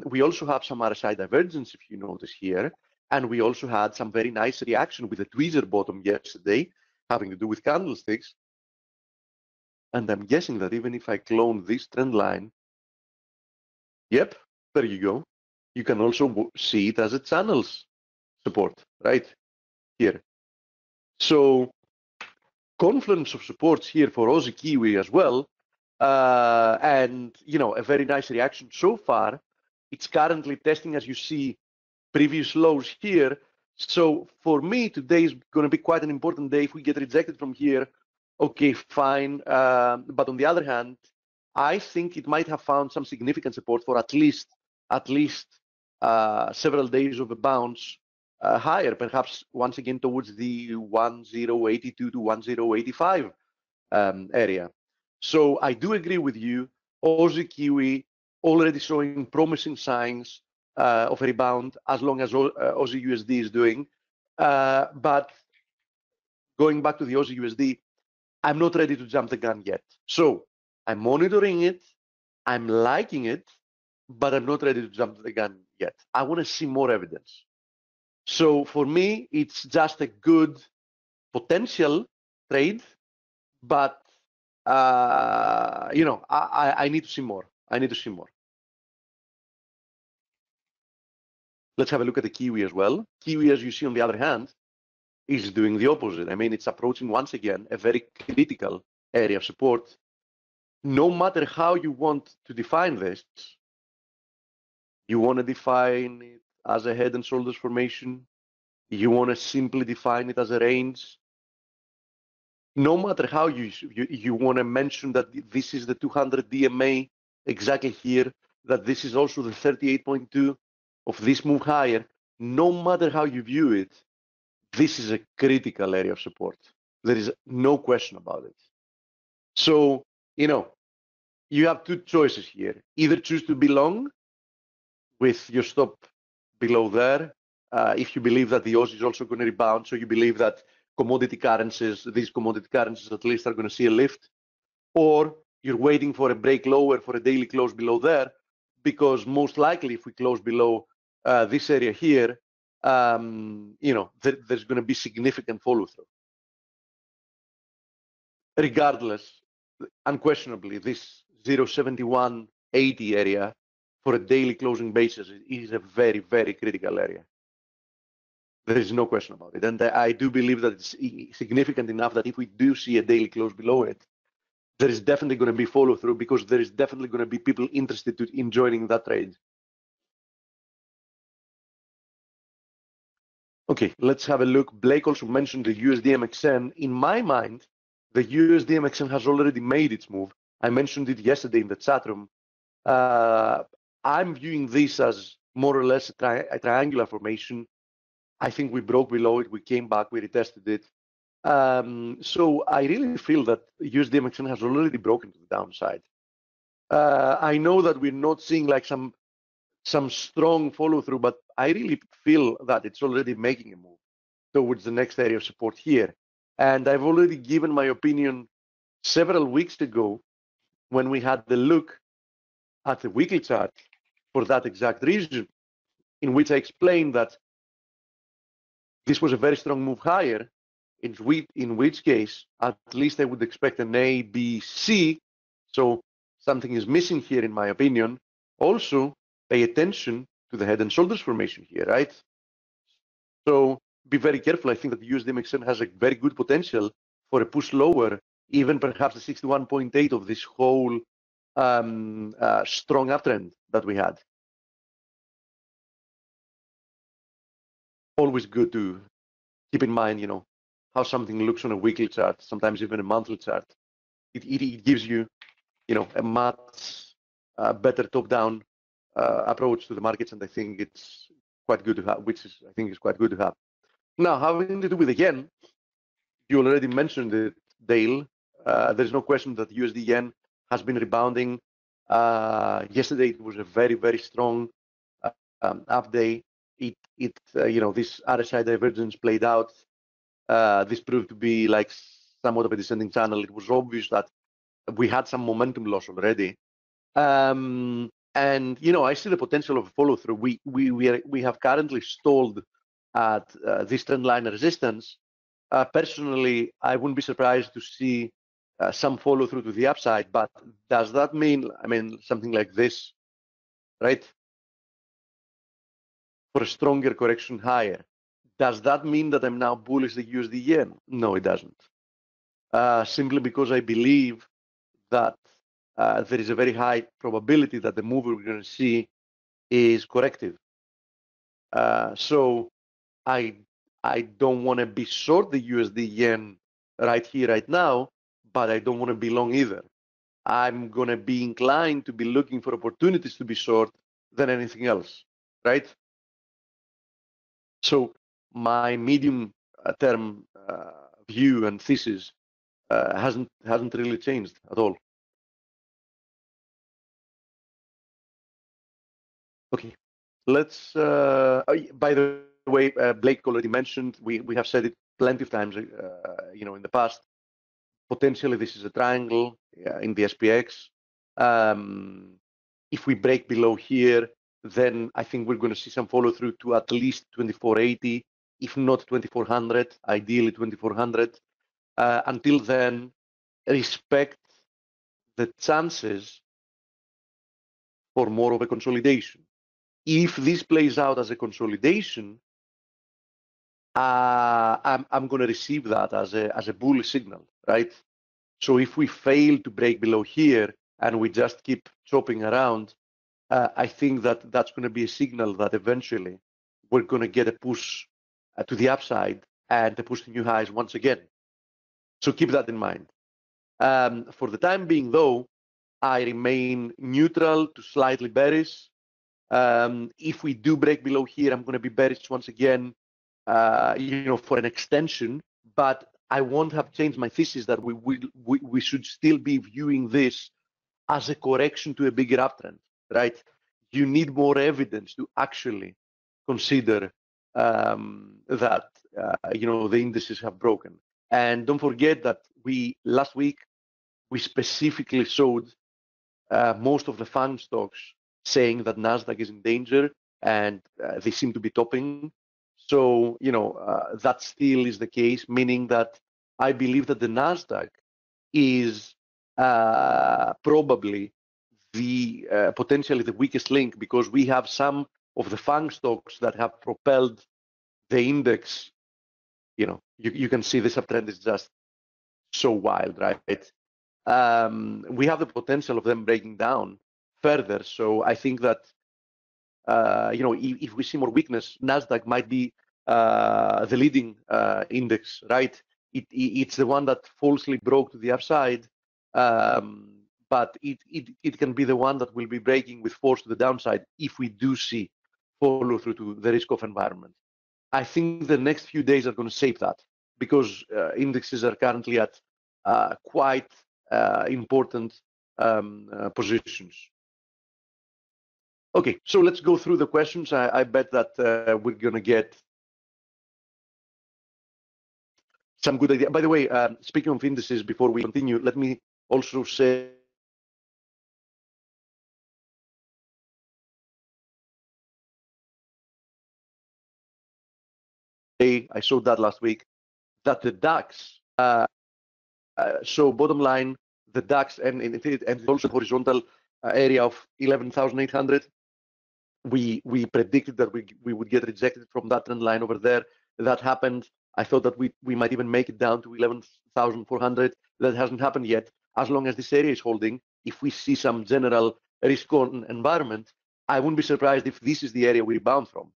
We also have some Rsi Divergence, if you notice here, and we also had some very nice reaction with the tweezer bottom yesterday, having to do with candlesticks. And I'm guessing that even if I clone this trend line, yep, there you go. You can also see it as a channels support, right here. So confluence of supports here for Aussie Kiwi as well. And, a very nice reaction so far. It's currently testing, as you see, previous lows here. So for me, today is going to be quite an important day. If we get rejected from here, okay, fine. But on the other hand, I think it might have found some significant support for at least several days of a bounce higher, perhaps once again towards the 1082 to 1085 area. So I do agree with you. Aussie Kiwi already showing promising signs of a rebound as long as Aussie USD is doing. But going back to the Aussie USD, I'm not ready to jump the gun yet. So I'm monitoring it, I'm liking it, but I'm not ready to jump the gun yet. I want to see more evidence. So for me, it's just a good potential trade, but I need to see more. Let's have a look at the Kiwi as well. Kiwi, as you see on the other hand, is doing the opposite. I mean, it's approaching once again a very critical area of support no matter how you want to define this, you want to define it as a head and shoulders formation, you want to simply define it as a range, no matter how you want to mention that this is the 200 DMA exactly here, that this is also the 38.2 of this move higher, no matter how you view it, this is a critical area of support. There is no question about it. So, you have two choices here. Either choose to be long with your stop below there, if you believe that the Aussie is also going to rebound, so you believe that these commodity currencies at least are going to see a lift, or you're waiting for a break lower for a daily close below there, because most likely if we close below this area here, there's going to be significant follow through. Regardless, unquestionably, this 0.7180 area for a daily closing basis is a very, very critical area. There is no question about it. And I do believe that it's significant enough that if we do see a daily close below it, there is definitely going to be follow through, because there is definitely going to be people interested in joining that trade. Okay, let's have a look. Blake also mentioned the USD-MXN. In my mind, the USD-MXN has already made its move. I mentioned it yesterday in the chat room. I'm viewing this as more or less a triangular formation. I think we broke below it, we came back, we retested it. So I really feel that USD-MXN has already broken to the downside. I know that we're not seeing like some strong follow through, but I really feel that it's already making a move towards the next area of support here. And I've already given my opinion several weeks ago when we had the look at the weekly chart for that exact reason, in which I explained that this was a very strong move higher, in which case, at least I would expect an A, B, C. So something is missing here, in my opinion. Also, pay attention to the head and shoulders formation here, right? So be very careful. I think that the USD-MXN has a very good potential for a push lower, even perhaps the 61.8 of this whole strong uptrend that we had. Always good to keep in mind, how something looks on a weekly chart, sometimes even a monthly chart. It gives you, a much better top-down approach to the markets, and I think it's quite good to have, I think is quite good to have. Now, having to do with the yen, you already mentioned it, Dale. There's no question that USD yen has been rebounding. Yesterday it was a very, very strong up day. This Rsi divergence played out. This proved to be like somewhat of a descending channel. It was obvious that we had some momentum loss already. And I see the potential of follow through. We have currently stalled at this trend line resistance. Personally, I wouldn't be surprised to see some follow through to the upside, but does that mean, something like this, right? For a stronger correction higher. Does that mean that I'm now bullish the USD yen? No, it doesn't. Simply because I believe that there is a very high probability that the move we're going to see is corrective. So I don't want to be short the USD yen right here, right now, but I don't want to be long either. I'm going to be inclined to be looking for opportunities to be short than anything else, right? So my medium term view and thesis hasn't really changed at all. Okay, let's. By the way, Blake already mentioned. We have said it plenty of times. In the past. Potentially, this is a triangle in the SPX. If we break below here, then I think we're going to see some follow through to at least 2480, if not 2400, ideally 2400. Until then, respect the chances for more of a consolidation. If this plays out as a consolidation, I'm going to receive that as a bullish signal, right? So if we fail to break below here and we just keep chopping around, I think that that's going to be a signal that eventually we're going to get a push to the upside and a push to new highs once again. So keep that in mind. For the time being, though, I remain neutral to slightly bearish. If we do break below here, I'm going to be bearish once again, for an extension. But I won't have changed my thesis that we should still be viewing this as a correction to a bigger uptrend, right? You need more evidence to actually consider that the indices have broken. And don't forget that last week we specifically showed most of the FANG stocks saying that Nasdaq is in danger, and they seem to be topping. So that still is the case, meaning that I believe that the Nasdaq is probably the potentially the weakest link, because we have some of the FANG stocks that have propelled the index. You can see this uptrend is just so wild, right? We have the potential of them breaking down further. So I think that if we see more weakness, Nasdaq might be the leading index, right? It's the one that falsely broke to the upside, but it can be the one that will be breaking with force to the downside if we do see follow through to the risk-off environment. I think the next few days are going to save that, because indexes are currently at quite important positions. Okay, so let's go through the questions. I bet that we're going to get some good idea. By the way, speaking of indices, before we continue, let me also say I showed that last week, that the DAX, so bottom line, the DAX and also horizontal area of 11,800. We predicted that we would get rejected from that trend line over there. That happened. I thought that we might even make it down to 11,400. That hasn't happened yet. As long as this area is holding, if we see some general risk-on environment, I wouldn't be surprised if this is the area we rebound from.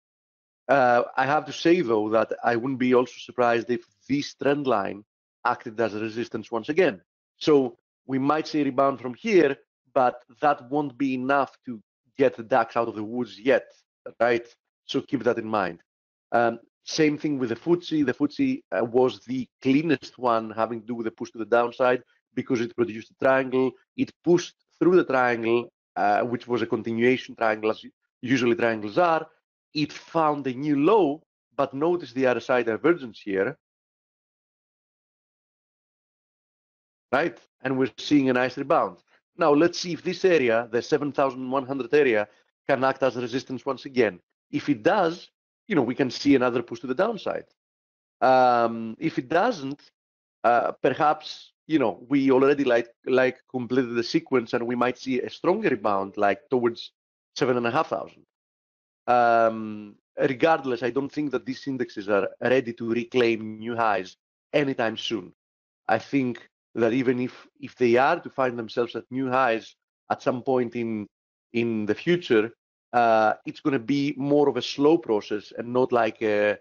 I have to say, though, that I wouldn't be also surprised if this trend line acted as a resistance once again. So we might see a rebound from here, but that won't be enough to get the DAX out of the woods yet, right? So keep that in mind. Same thing with the FTSE. The FTSE was the cleanest one, having to do with the push to the downside, because it produced a triangle. It pushed through the triangle, which was a continuation triangle, as usually triangles are. It found a new low, but notice the Rsi Divergence here, right? And we're seeing a nice rebound. Now, let's see if this area, the 7,100 area, can act as a resistance once again. If it does, we can see another push to the downside. If it doesn't, perhaps, we already like completed the sequence, and we might see a stronger rebound, like towards 7,500. Regardless, I don't think that these indexes are ready to reclaim new highs anytime soon. I think that even if they are to find themselves at new highs at some point in the future, it's going to be more of a slow process, and not like a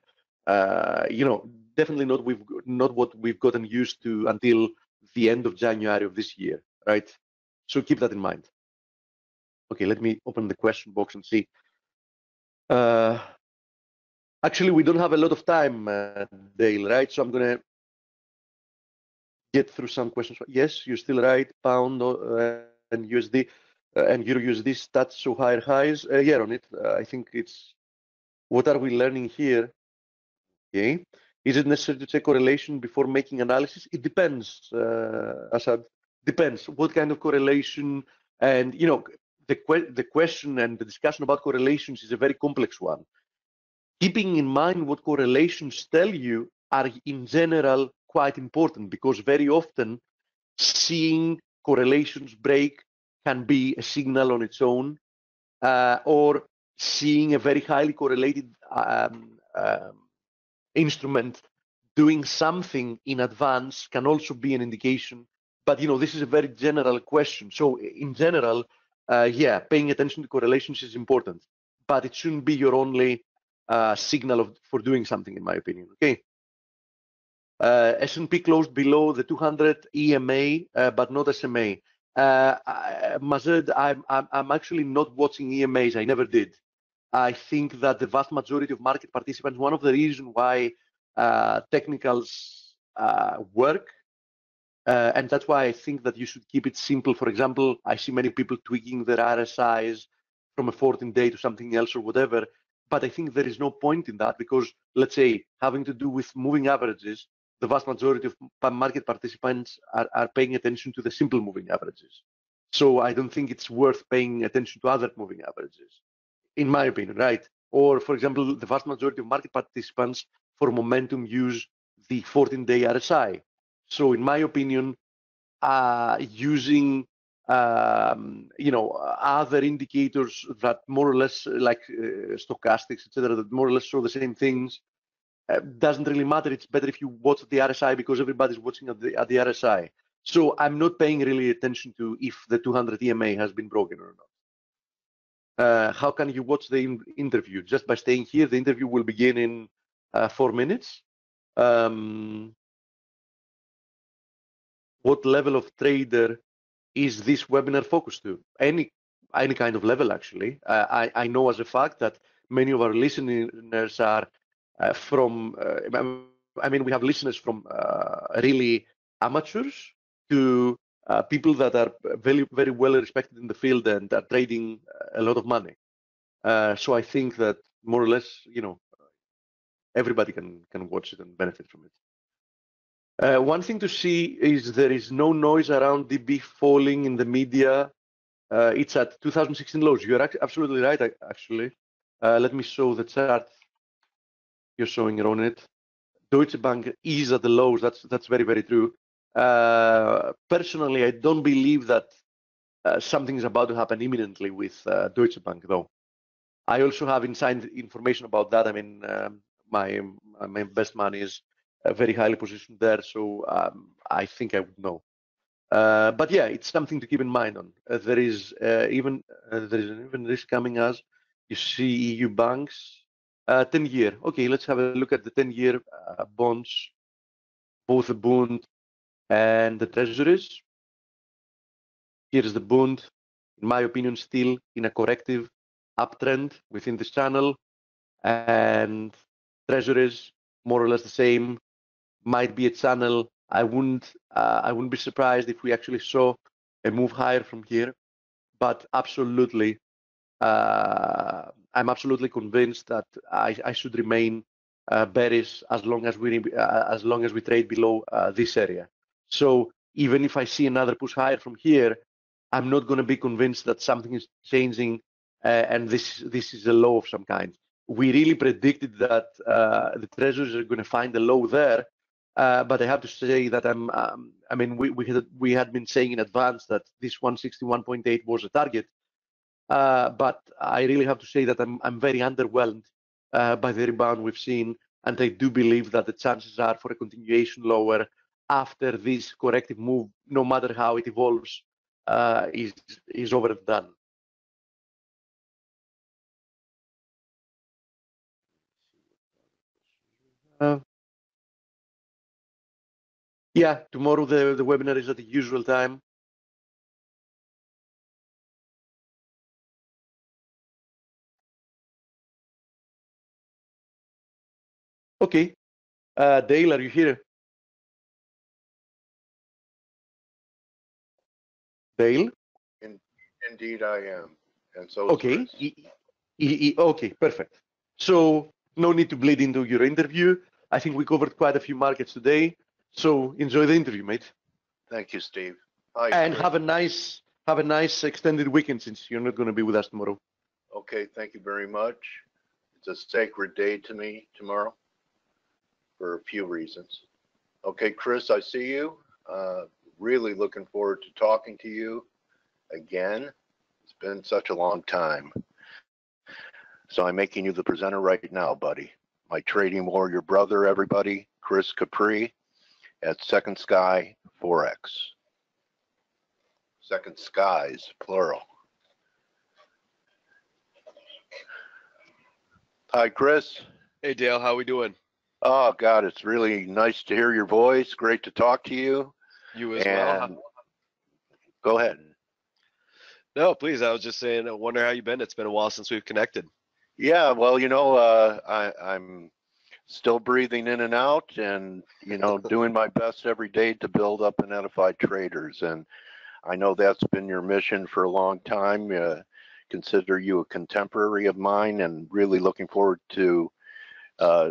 definitely not what we've gotten used to until the end of January of this year, right? So keep that in mind. Okay, let me open the question box and see. Actually, we don't have a lot of time, Dale, right? So I'm going to get through some questions. Yes, you're still right. Pound and USD and Euro USD stats show higher highs. Yeah, on it. I think it's, what are we learning here? Okay. Is it necessary to check correlation before making analysis? It depends, Asad. Depends. What kind of correlation? And, the question and the discussion about correlations is a very complex one. Keeping in mind what correlations tell you are in general quite important, because very often seeing correlations break can be a signal on its own, or seeing a very highly correlated instrument doing something in advance can also be an indication But this is a very general question. So in general, yeah, paying attention to correlations is important, but it shouldn't be your only signal for doing something, in my opinion. Okay. S&P closed below the 200 EMA, but not SMA. Mazed, I'm actually not watching EMAs. I never did. I think that the vast majority of market participants, one of the reasons why technicals work, and that's why I think that you should keep it simple. For example, I see many people tweaking their RSIs from a 14-day to something else or whatever, but I think there is no point in that because, let's say, having to do with moving averages, the vast majority of market participants are paying attention to the simple moving averages. So I don't think it's worth paying attention to other moving averages, in my opinion, right? Or, for example, the vast majority of market participants for momentum use the 14-day RSI. So in my opinion, using other indicators that more or less like stochastics, etc., that more or less show the same things, doesn't really matter. It's better if you watch the RSI because everybody's watching at the RSI. So I'm not paying really attention to if the 200 EMA has been broken or not. How can you watch the interview? Just by staying here. The interview will begin in 4 minutes. What level of trader is this webinar focused to? Any kind of level, actually. I know as a fact that many of our listeners are from, I mean, we have listeners from really amateurs to people that are very, very well respected in the field and are trading a lot of money. So I think that more or less, everybody can watch it and benefit from it. One thing to see is there is no noise around DB falling in the media. It's at 2016 lows. You're absolutely right, actually. Let me show the chart you're showing on it. Deutsche Bank is at the lows. That's very, very true. Personally, I don't believe that something is about to happen imminently with Deutsche Bank, though. I also have inside information about that. I mean, my best man is very highly positioned there, so I think I would know. But yeah, it's something to keep in mind on. There is even risk coming as you see EU banks, 10-year. Okay, let's have a look at the 10-year bonds, both the Bund and the treasuries. Here is the Bund, in my opinion, still in a corrective uptrend within this channel, and treasuries more or less the same. Might be a channel. I wouldn't be surprised if we actually saw a move higher from here, but absolutely, I'm absolutely convinced that I should remain bearish as long as we trade below this area. So even if I see another push higher from here, I'm not going to be convinced that something is changing and this is a low of some kind. We really predicted that the treasuries are going to find a low there. But I have to say that I mean, we had been saying in advance that this 161.8 was a target, but I really have to say that I'm very underwhelmed by the rebound we've seen, and I do believe that the chances are for a continuation lower after this corrective move, no matter how it evolves, is overdone. Yeah, tomorrow the webinar is at the usual time. Okay, Dale, are you here? Dale? Indeed, I am. And so okay. Okay, perfect. So no need to bleed into your interview. I think we covered quite a few markets today. So enjoy the interview, mate. Thank you, Steve. Hi, and Chris. have a nice extended weekend since you're not going to be with us tomorrow. Okay, thank you very much. It's a sacred day to me tomorrow for a few reasons. Okay, Chris, I see you. Really looking forward to talking to you again. It's been such a long time. So I'm making you the presenter right now, buddy. My trading warrior brother, everybody, Chris Capri at Second Sky Forex. Second skies, plural. Hi, Chris. Hey, Dale, how we doing? Oh, God, it's really nice to hear your voice. Great to talk to you. You as well. Go ahead. No, please. I was just saying, I wonder how you've been. It's been a while since we've connected. Yeah, well, I'm still breathing in and out and, doing my best every day to build up and edify traders. And I know that's been your mission for a long time. Consider you a contemporary of mine and really looking forward to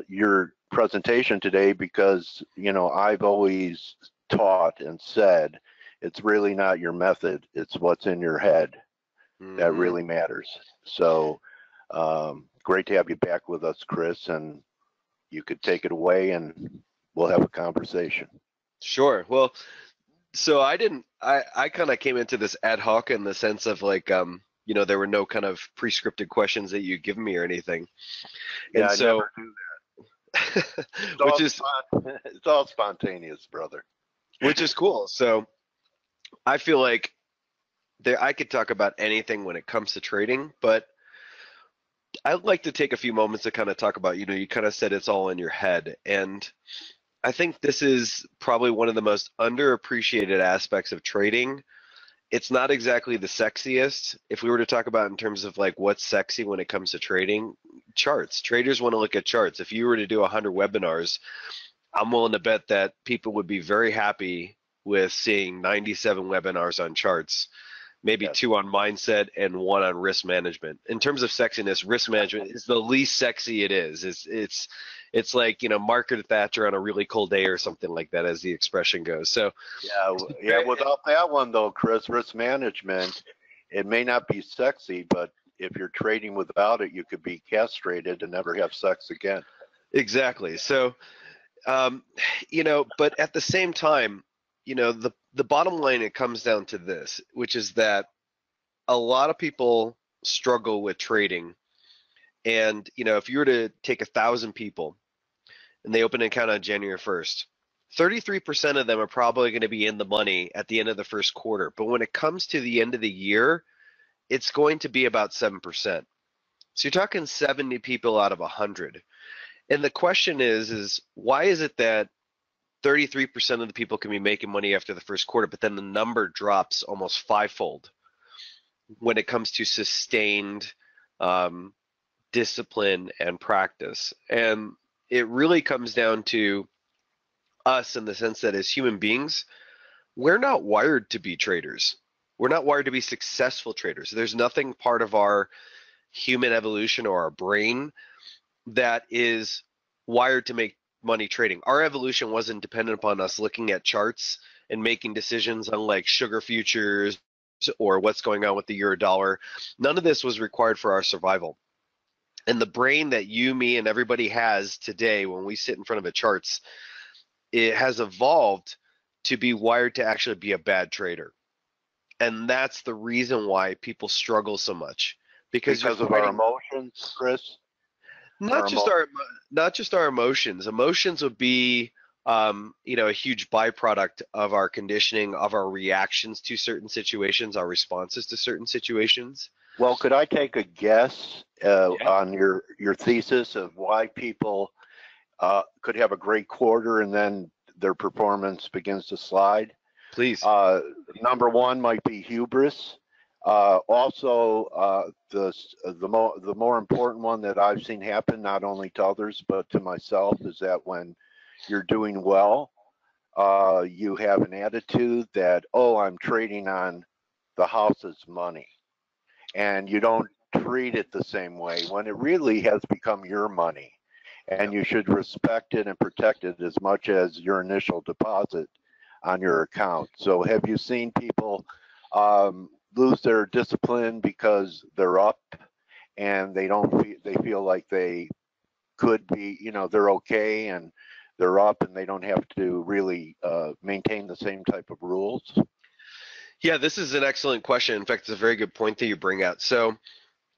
your presentation today because, I've always taught and said it's really not your method, it's what's in your head that really matters. So great to have you back with us, Chris, and you could take it away and we'll have a conversation. Sure. Well, so I kind of came into this ad hoc in the sense of like, there were no kind of pre-scripted questions that you'd given me or anything. Yeah, and so, I never do that. It's all spontaneous, brother. Which is cool. So I feel like I could talk about anything when it comes to trading, but I'd like to take a few moments to kind of talk about, you kind of said it's all in your head. And I think this is probably one of the most underappreciated aspects of trading. It's not exactly the sexiest. If we were to talk about in terms of like what's sexy when it comes to trading, charts. Traders want to look at charts. If you were to do 100 webinars, I'm willing to bet that people would be very happy with seeing 97 webinars on charts, maybe 2 on mindset and 1 on risk management. In terms of sexiness, risk management is the least sexy it is. It's like, Margaret Thatcher on a really cold day or something like that, as the expression goes. So yeah. Without that one though, Chris, risk management, it may not be sexy, but if you're trading without it, you could be castrated and never have sex again. Exactly. So, but at the same time, the bottom line, it comes down to this, which is that a lot of people struggle with trading. And, if you were to take 1,000 people and they open an account on January 1st, 33% of them are probably going to be in the money at the end of the first quarter. But when it comes to the end of the year, it's going to be about 7%. So you're talking 70 people out of 100. And the question is why is it that 33% of the people can be making money after the first quarter, but then the number drops almost 5-fold when it comes to sustained discipline and practice? And it really comes down to us in the sense that as human beings, we're not wired to be traders. We're not wired to be successful traders. There's nothing part of our human evolution or our brain that is wired to make money trading. Our evolution wasn't dependent upon us looking at charts and making decisions on like sugar futures or what's going on with the euro dollar. None of this was required for our survival. And the brain that you, me, and everybody has today when we sit in front of the charts, it has evolved to be wired to actually be a bad trader. And that's the reason why people struggle so much. Because of our emotions, Chris? Not just our emotions. Emotions would be a huge byproduct of our conditioning, of our reactions to certain situations, our responses to certain situations. Well, could I take a guess on your thesis of why people could have a great quarter and then their performance begins to slide? Please. Number one might be hubris. Also, the more important one that I've seen happen, not only to others but to myself, is that when you're doing well, you have an attitude that, oh, I'm trading on the house's money, and you don't treat it the same way when it really has become your money, and you should respect it and protect it as much as your initial deposit on your account. So have you seen people lose their discipline because they're up and they feel like they could be, they're okay and they're up and they don't have to really maintain the same type of rules? Yeah, this is an excellent question. In fact, it's a very good point that you bring out. So,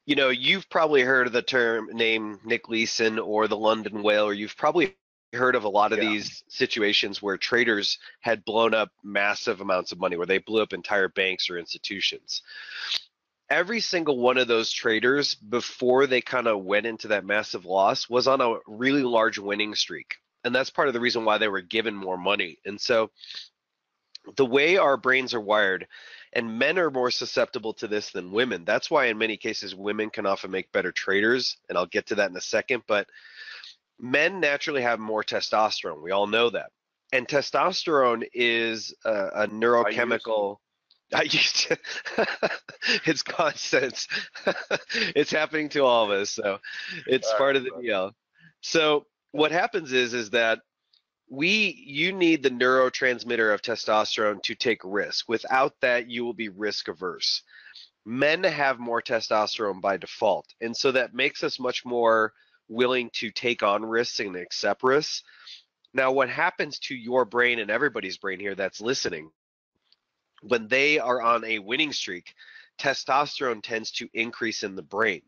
you've probably heard of the name Nick Leeson or the London Whale, or you've probably heard of a lot of these situations where traders had blown up massive amounts of money, where they blew up entire banks or institutions. Every single one of those traders, before they kind of went into that massive loss, was on a really large winning streak. And that's part of the reason why they were given more money. And so the way our brains are wired, and men are more susceptible to this than women. That's why in many cases women can often make better traders, and I'll get to that in a second. But men naturally have more testosterone. We all know that. And testosterone is a neurochemical. I used to. It's constant. It's happening to all of us. So it's part of the deal. So what happens is that you need the neurotransmitter of testosterone to take risk. Without that, you will be risk averse. Men have more testosterone by default. And so that makes us much more willing to take on risks and accept risks. Now, what happens to your brain and everybody's brain here that's listening, when they are on a winning streak, testosterone tends to increase in the brain.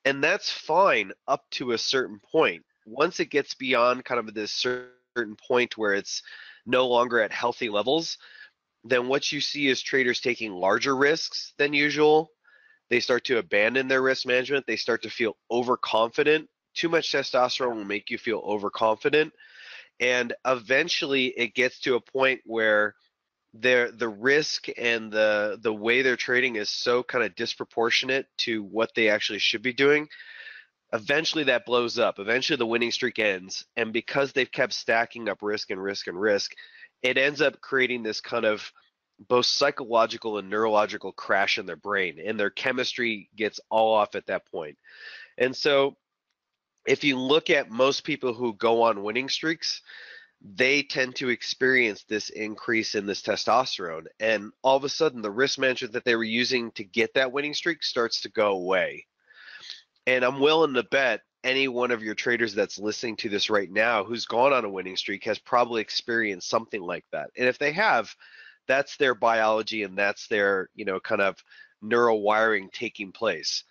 And that's fine up to a certain point. Once it gets beyond kind of this certain point where it's no longer at healthy levels, then what you see is traders taking larger risks than usual. They start to abandon their risk management. They start to feel overconfident. Too much testosterone will make you feel overconfident. And eventually it gets to a point where the risk and the way they're trading is so kind of disproportionate to what they actually should be doing. Eventually that blows up. Eventually the winning streak ends. And because they've kept stacking up risk and risk and risk, it ends up creating this kind of both psychological and neurological crash in their brain, and their chemistry gets all off at that point. And so if you look at most people who go on winning streaks, they tend to experience this increase in this testosterone, and all of a sudden the risk management that they were using to get that winning streak starts to go away. And I'm willing to bet any one of your traders that's listening to this right now who's gone on a winning streak has probably experienced something like that. And if they have, that's their biology and that's their, kind of neural wiring taking place.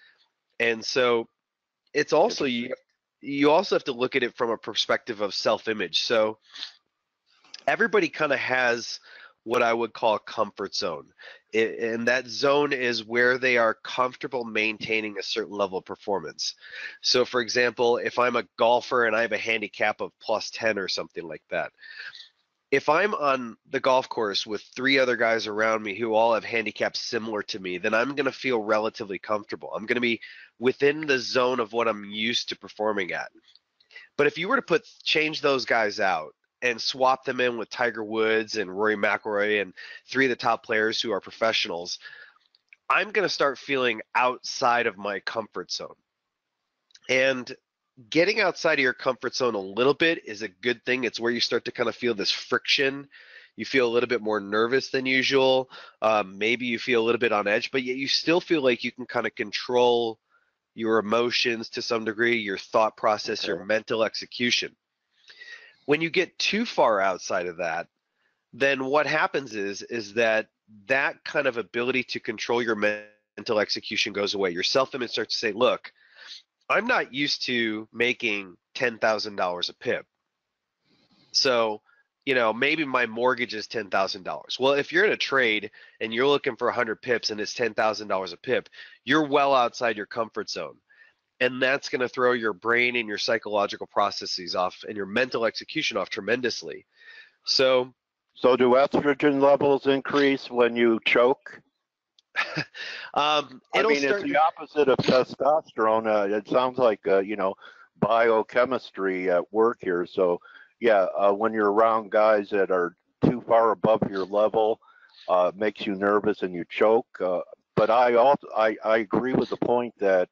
And so it's also, you also have to look at it from a perspective of self-image. So everybody kind of has what I would call a comfort zone. And that zone is where they are comfortable maintaining a certain level of performance. So for example, if I'm a golfer and I have a handicap of +10 or something like that, if I'm on the golf course with 3 other guys around me who all have handicaps similar to me, then I'm going to feel relatively comfortable. I'm going to be within the zone of what I'm used to performing at. But if you were to change those guys out and swap them in with Tiger Woods and Rory McIlroy and 3 of the top players who are professionals, I'm going to start feeling outside of my comfort zone. And getting outside of your comfort zone a little bit is a good thing. It's where you start to kind of feel this friction. You feel a little bit more nervous than usual. Maybe you feel a little bit on edge, but yet you still feel like you can kind of control your emotions to some degree, your thought process, your mental execution. When you get too far outside of that, then what happens is that kind of ability to control your mental execution goes away. Your self-image starts to say, look, I'm not used to making $10,000 a pip. So, maybe my mortgage is $10,000. Well, if you're in a trade and you're looking for 100 pips and it's $10,000 a pip, you're well outside your comfort zone. And that's going to throw your brain and your psychological processes off and your mental execution off tremendously. So do estrogen levels increase when you choke? It's the opposite of testosterone. It sounds like biochemistry at work here. So yeah, when you're around guys that are too far above your level, makes you nervous and you choke. But I agree with the point that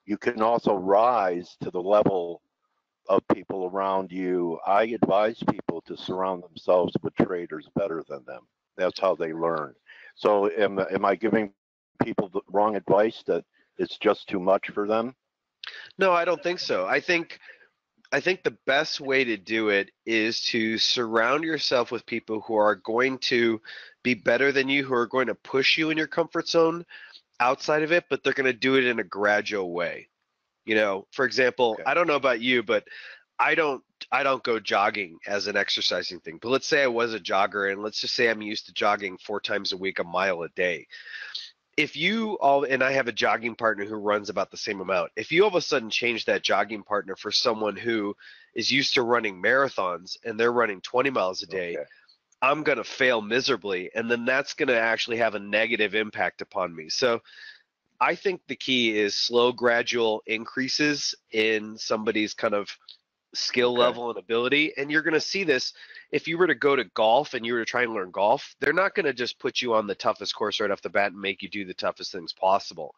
you can also rise to the level of people around you. I advise people to surround themselves with traders better than them. That's how they learn. So am I giving people the wrong advice that it's just too much for them? No, I don't think so. I think the best way to do it is to surround yourself with people who are going to be better than you, who are going to push you in your comfort zone outside of it, but they're going to do it in a gradual way. For example, okay. I don't know about you, but I don't I don't go jogging as an exercising thing, but let's say I was a jogger, and let's just say I'm used to jogging 4 times a week, a mile a day. If you all, and I have a jogging partner who runs about the same amount, if you all of a sudden change that jogging partner for someone who is used to running marathons and they're running 20 miles a day, I'm going to fail miserably, and then that's going to actually have a negative impact upon me. So I think the key is slow, gradual increases in somebody's kind of skill level and ability. And you're going to see this if you were to go to golf and you were to try and learn golf. They're not going to just put you on the toughest course right off the bat and make you do the toughest things possible.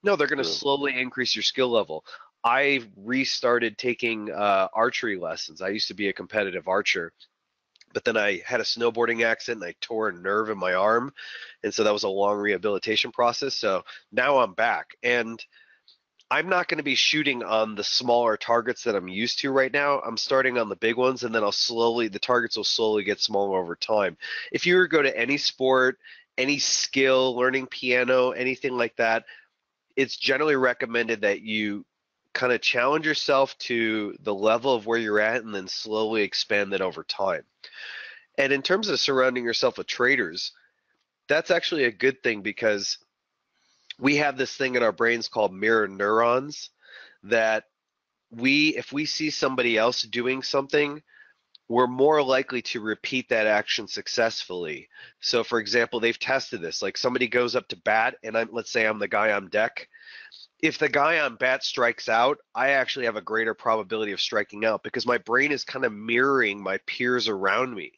No, they're going to slowly increase your skill level. I restarted taking archery lessons. I used to be a competitive archer, but then I had a snowboarding accident and I tore a nerve in my arm, and so that was a long rehabilitation process. So now I'm back, and I'm not going to be shooting on the smaller targets that I'm used to right now. I'm starting on the big ones, and then the targets will slowly get smaller over time. If you were to go to any sport, any skill, learning piano, anything like that, it's generally recommended that you kind of challenge yourself to the level of where you're at and then slowly expand that over time. And in terms of surrounding yourself with traders, that's actually a good thing, because we have this thing in our brains called mirror neurons that if we see somebody else doing something, we're more likely to repeat that action successfully. So for example, they've tested this, like somebody goes up to bat, and let's say I'm the guy on deck. If the guy on bat strikes out, I actually have a greater probability of striking out, because my brain is kind of mirroring my peers around me.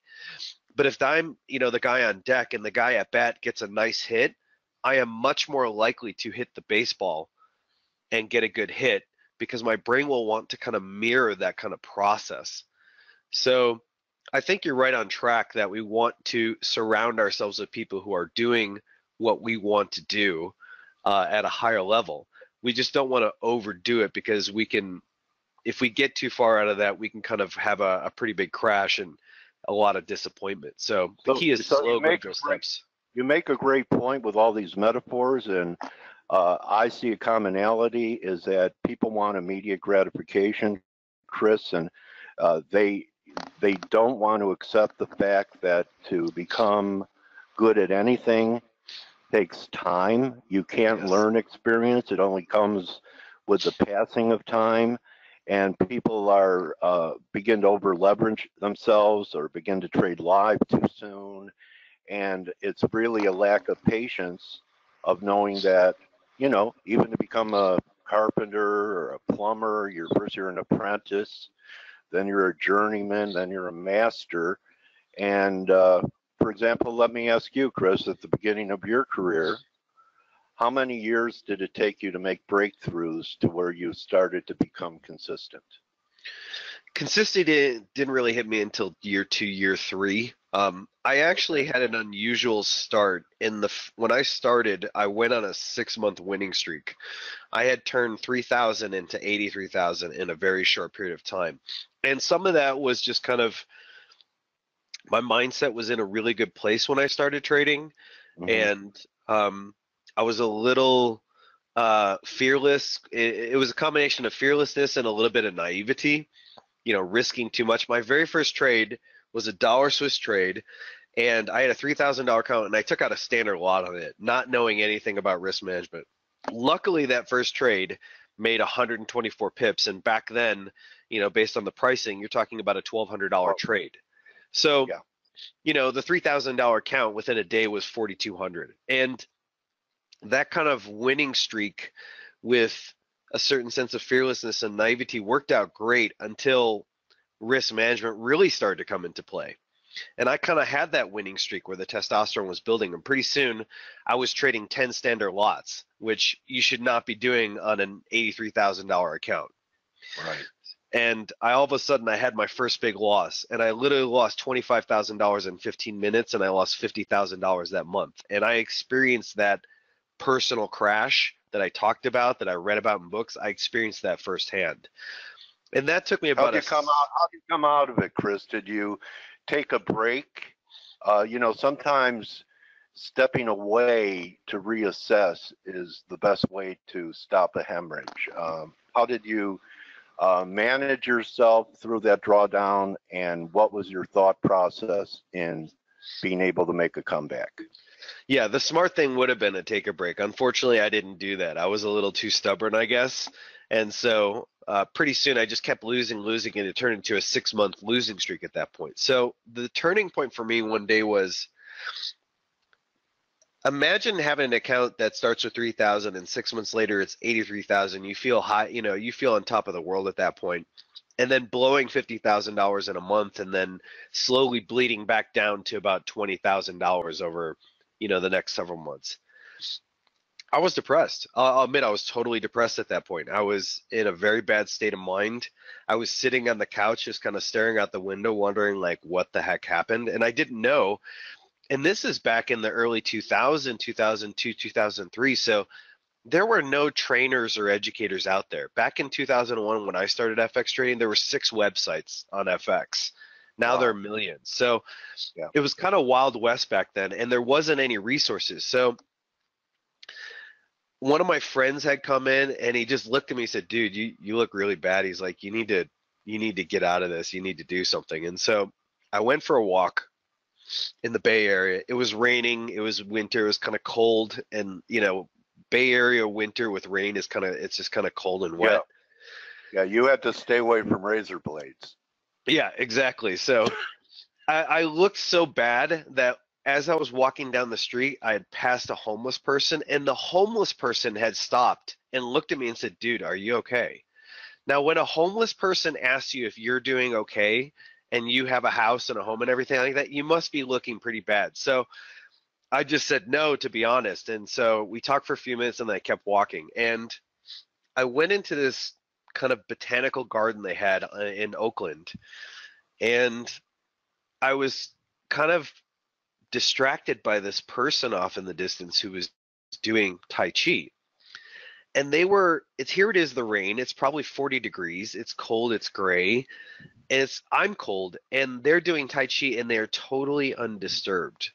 But if I'm, the guy on deck and the guy at bat gets a nice hit, I am much more likely to hit the baseball and get a good hit, because my brain will want to kind of mirror that kind of process. So I think you're right on track that we want to surround ourselves with people who are doing what we want to do at a higher level. We just don't want to overdo it, because if we get too far out of that, we can kind of have a pretty big crash and a lot of disappointment. So the key is slow, gradual steps. You make a great point with all these metaphors, and I see a commonality is that people want immediate gratification, Chris, and they don't want to accept the fact that to become good at anything takes time. You can't learn experience. It only comes with the passing of time. And people are begin to over leverage themselves or begin to trade live too soon. And it's really a lack of patience of knowing that, even to become a carpenter or a plumber, first you're an apprentice, then you're a journeyman, then you're a master. And for example, let me ask you, Chris, at the beginning of your career, how many years did it take you to make breakthroughs to where you started to become consistent? Consistency didn't really hit me until year 2, year 3. I actually had an unusual start. When I started, I went on a 6-month winning streak. I had turned 3,000 into 83,000 in a very short period of time. And some of that was just kind of, my mindset was in a really good place when I started trading. And I was a little fearless. It was a combination of fearlessness and a little bit of naivety, risking too much. My very first trade was a dollar Swiss trade, and I had a $3,000 account, and I took out a standard lot on it, not knowing anything about risk management. Luckily, that first trade made 124 pips, and back then, based on the pricing, you're talking about a $1,200 trade. So, the $3,000 account within a day was $4,200, and that kind of winning streak with a certain sense of fearlessness and naivety worked out great until risk management really started to come into play. And I kind of had that winning streak where the testosterone was building, and pretty soon I was trading 10 standard lots, which you should not be doing on an $83,000 account. Right. And all of a sudden I had my first big loss, and I literally lost $25,000 in 15 minutes, and I lost $50,000 that month. And I experienced that personal crash that I talked about, that I read about in books. I experienced that firsthand. And that took me about How'd you come out of it, Chris? Did you take a break? Sometimes stepping away to reassess is the best way to stop a hemorrhage. How did you manage yourself through that drawdown, and what was your thought process in being able to make a comeback? Yeah, the smart thing would have been to take a break. Unfortunately, I didn't do that. I was a little too stubborn, I guess. And so pretty soon I just kept losing, and it turned into a 6-month losing streak at that point. So the turning point for me one day was, imagine having an account that starts with 3,000 and 6 months later it's 83,000. You feel high, you feel on top of the world at that point. And then blowing $50,000 in a month and then slowly bleeding back down to about $20,000 over, the next several months. I was depressed. I'll admit I was totally depressed at that point. I was in a very bad state of mind. I was sitting on the couch just kind of staring out the window wondering like what the heck happened. And I didn't know. And this is back in the early 2000, 2002, 2003. So there were no trainers or educators out there. Back in 2001 when I started FX trading, there were 6 websites on FX. Now there are millions. So it was kind of Wild West back then, and there wasn't any resources. So one of my friends had come in and he just looked at me and said, dude, you look really bad. He's like, you need to get out of this. You need to do something. And so I went for a walk in the Bay Area. It was raining. It was winter. It was kind of cold. And, Bay Area winter with rain is it's just kind of cold and wet. Yeah, you had to stay away from razor blades. Yeah, exactly. So I looked so bad that as I was walking down the street, I had passed a homeless person, and the homeless person had stopped and looked at me and said, dude, are you okay? Now, when a homeless person asks you if you're doing okay and you have a house and a home and everything like that, you must be looking pretty bad. So I just said no, to be honest. And so we talked for a few minutes and then I kept walking. And I went into this kind of botanical garden they had in Oakland. And I was kind of distracted by this person off in the distance who was doing Tai Chi. And here it is, the rain, it's probably 40 degrees, it's cold, it's gray, and I'm cold, and they're doing Tai Chi and they're totally undisturbed.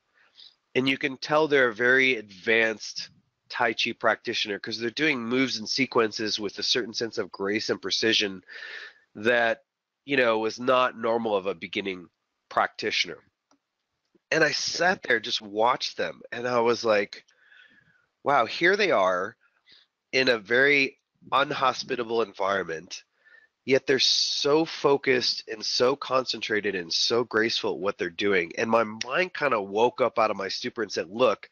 And you can tell they're a very advanced Tai Chi practitioner because they're doing moves and sequences with a certain sense of grace and precision that, was not normal of a beginning practitioner. And I sat there, just watched them, and I was like, wow, here they are in a very unhospitable environment, yet they're so focused and so concentrated and so graceful at what they're doing. And my mind kind of woke up out of my stupor and said, look,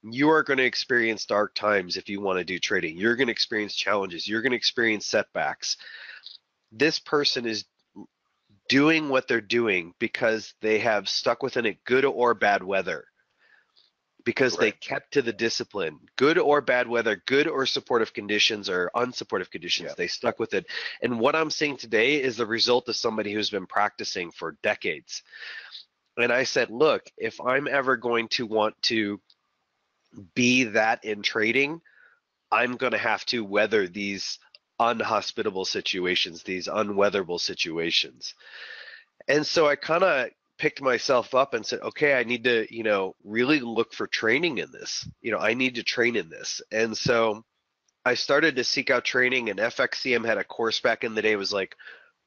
you are going to experience dark times if you want to do trading. You're going to experience challenges. You're going to experience setbacks. This person is doing what they're doing because they have stuck within it, good or bad weather, because they kept to the discipline, good or bad weather, good or supportive conditions or unsupportive conditions, they stuck with it. And what I'm seeing today is the result of somebody who's been practicing for decades. And I said, look, if I'm ever going to want to be that in trading, I'm going to have to weather these unhospitable situations, these unweatherable situations. And so I kind of picked myself up and said, okay, I need to, really look for training in this. I need to train in this. And so I started to seek out training, and FXCM had a course back in the day. It was like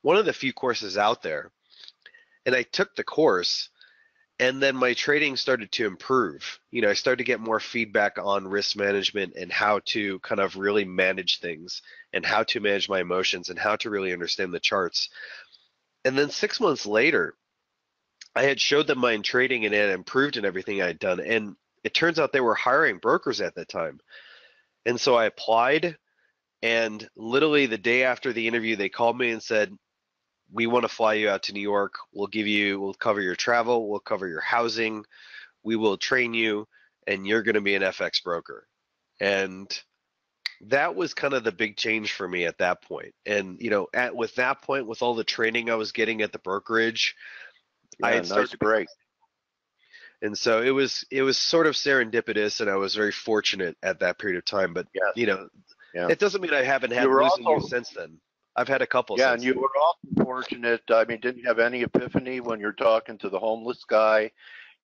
one of the few courses out there. And I took the course, and then my trading started to improve. I started to get more feedback on risk management and how to kind of really manage things and how to manage my emotions and how to really understand the charts. And then 6 months later, I had showed them my trading and it had improved in everything I had done. And it turns out they were hiring brokers at that time. And so I applied, and literally the day after the interview, they called me and said, we want to fly you out to New York. We'll cover your travel. We'll cover your housing. We will train you, and you're going to be an FX broker. And that was kind of the big change for me at that point. And, with that point, with all the training I was getting at the brokerage, I had started to break. And so it was sort of serendipitous, and I was very fortunate at that period of time. But, it doesn't mean I haven't had losing years since then. I've had a couple. Yeah, and you were also fortunate. I mean, didn't you have any epiphany when you're talking to the homeless guy?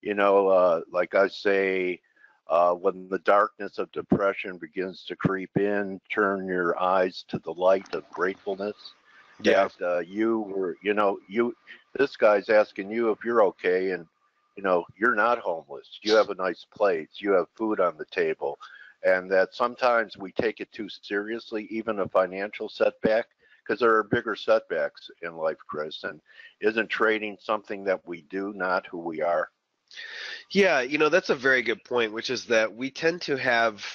Like I say, when the darkness of depression begins to creep in, turn your eyes to the light of gratefulness. Yeah. that you were, this guy's asking you if you're okay, and you're not homeless. You have a nice place. You have food on the table, and that sometimes we take it too seriously, even a financial setback, because there are bigger setbacks in life, Chris. And isn't trading something that we do, not who we are? Yeah, that's a very good point, which is that we tend to have,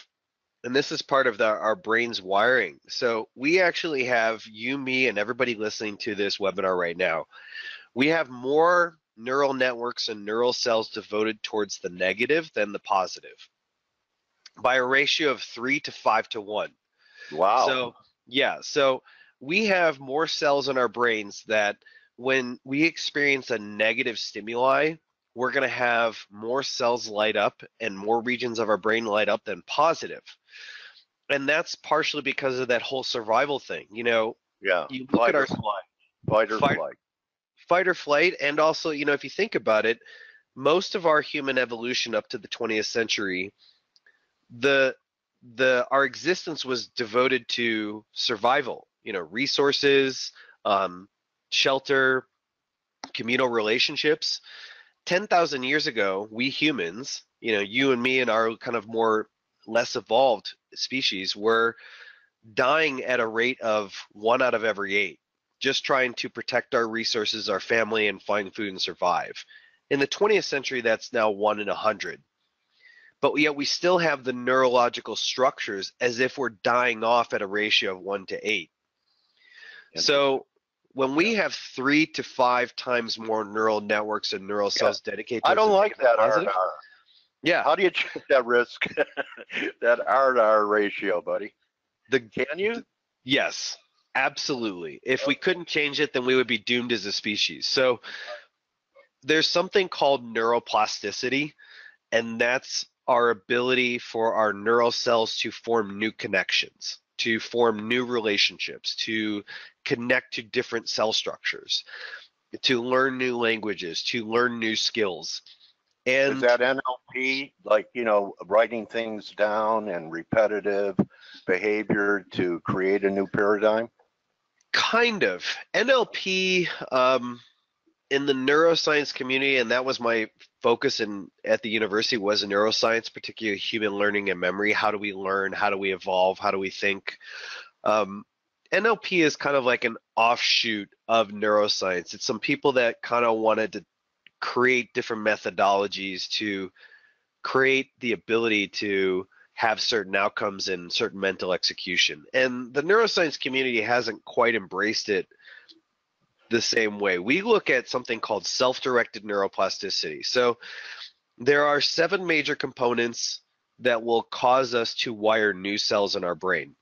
and this is part of our brain's wiring. So we actually have, you, me, and everybody listening to this webinar right now, we have more neural networks and neural cells devoted towards the negative than the positive by a ratio of 3 to 5 to 1. Wow. So, yeah, so we have more cells in our brains that when we experience a negative stimuli, we're going to have more cells light up and more regions of our brain light up than positive. And that's partially because of that whole survival thing. Yeah. You look at our fight or flight. Fight or flight, and also, if you think about it, most of our human evolution up to the 20th century, our existence was devoted to survival. Resources, shelter, communal relationships. 10,000 years ago, we humans, you and me and our kind of more less evolved species, were dying at a rate of 1 out of every 8, just trying to protect our resources, our family, and find food and survive. In the 20th century, that's now 1 in 100. But yet we still have the neurological structures as if we're dying off at a ratio of 1 to 8. So when we have 3 to 5 times more neural networks and neural cells dedicated to I don't like that positive, R/R. Yeah. How do you check that risk, that R/R ratio, buddy? Can you? Yes, absolutely. If we couldn't change it, then we would be doomed as a species. So there's something called neuroplasticity, and that's our ability for our neural cells to form new connections, to form new relationships, to connect to different cell structures, to learn new languages, to learn new skills. And is that NLP, like, writing things down and repetitive behavior to create a new paradigm? Kind of. NLP, in the neuroscience community, and that was my focus at the university, was neuroscience, particularly human learning and memory. How do we learn? How do we evolve? How do we think? NLP is kind of like an offshoot of neuroscience. It's some people that kind of wanted to create different methodologies to create the ability to have certain outcomes and certain mental execution. And the neuroscience community hasn't quite embraced it the same way. We look at something called self-directed neuroplasticity. So there are 7 major components that will cause us to wire new cells in our brain.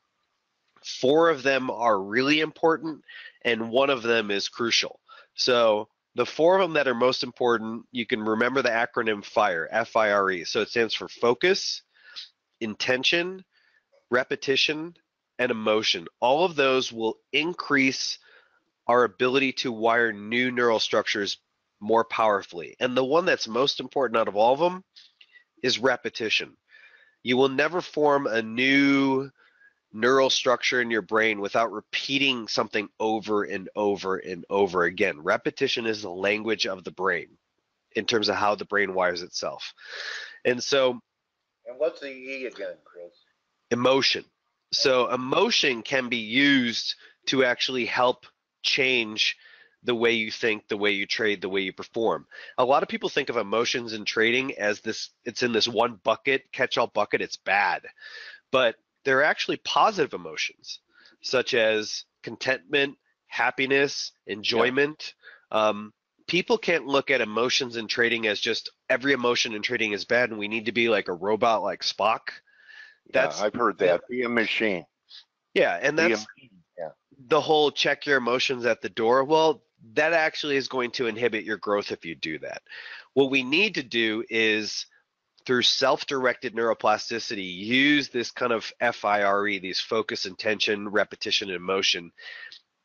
4 of them are really important, and 1 of them is crucial. So the 4 of them that are most important, you can remember the acronym FIRE, F-I-R-E. So it stands for focus, intention, repetition, and emotion. All of those will increase our ability to wire new neural structures more powerfully. And the one that's most important out of all of them is repetition. You will never form a new neural structure in your brain without repeating something over and over and over again. Repetition is the language of the brain in terms of how the brain wires itself. And so, and what's the E again, Chris? Emotion. So emotion can be used to actually help change the way you think, the way you trade, the way you perform. A lot of people think of emotions in trading as it's in this one bucket, catch-all bucket, it's bad. But there are actually positive emotions, such as contentment, happiness, enjoyment. People can't look at emotions in trading as just every emotion in trading is bad and we need to be like a robot like Spock. I've heard that. Be a machine. Yeah, and that's the whole check your emotions at the door. Well, that actually is going to inhibit your growth if you do that. What we need to do is, through self-directed neuroplasticity, use this kind of FIRE, these focus, intention, repetition, and emotion,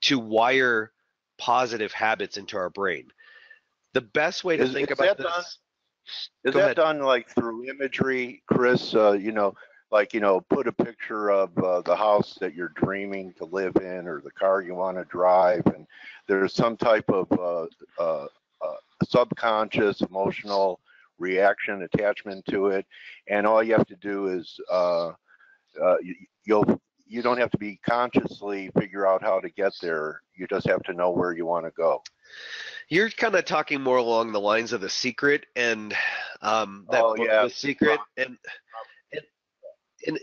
to wire positive habits into our brain. The best way to think about this... Is that done like through imagery, Chris? like, you know, put a picture of the house that you're dreaming to live in or the car you want to drive, and there's some type of subconscious emotional reaction, attachment to it, and all you have to do is you don't have to be consciously figure out how to get there. You just have to know where you want to go. You're kind of talking more along the lines of The Secret and that book, yeah. The Secret, and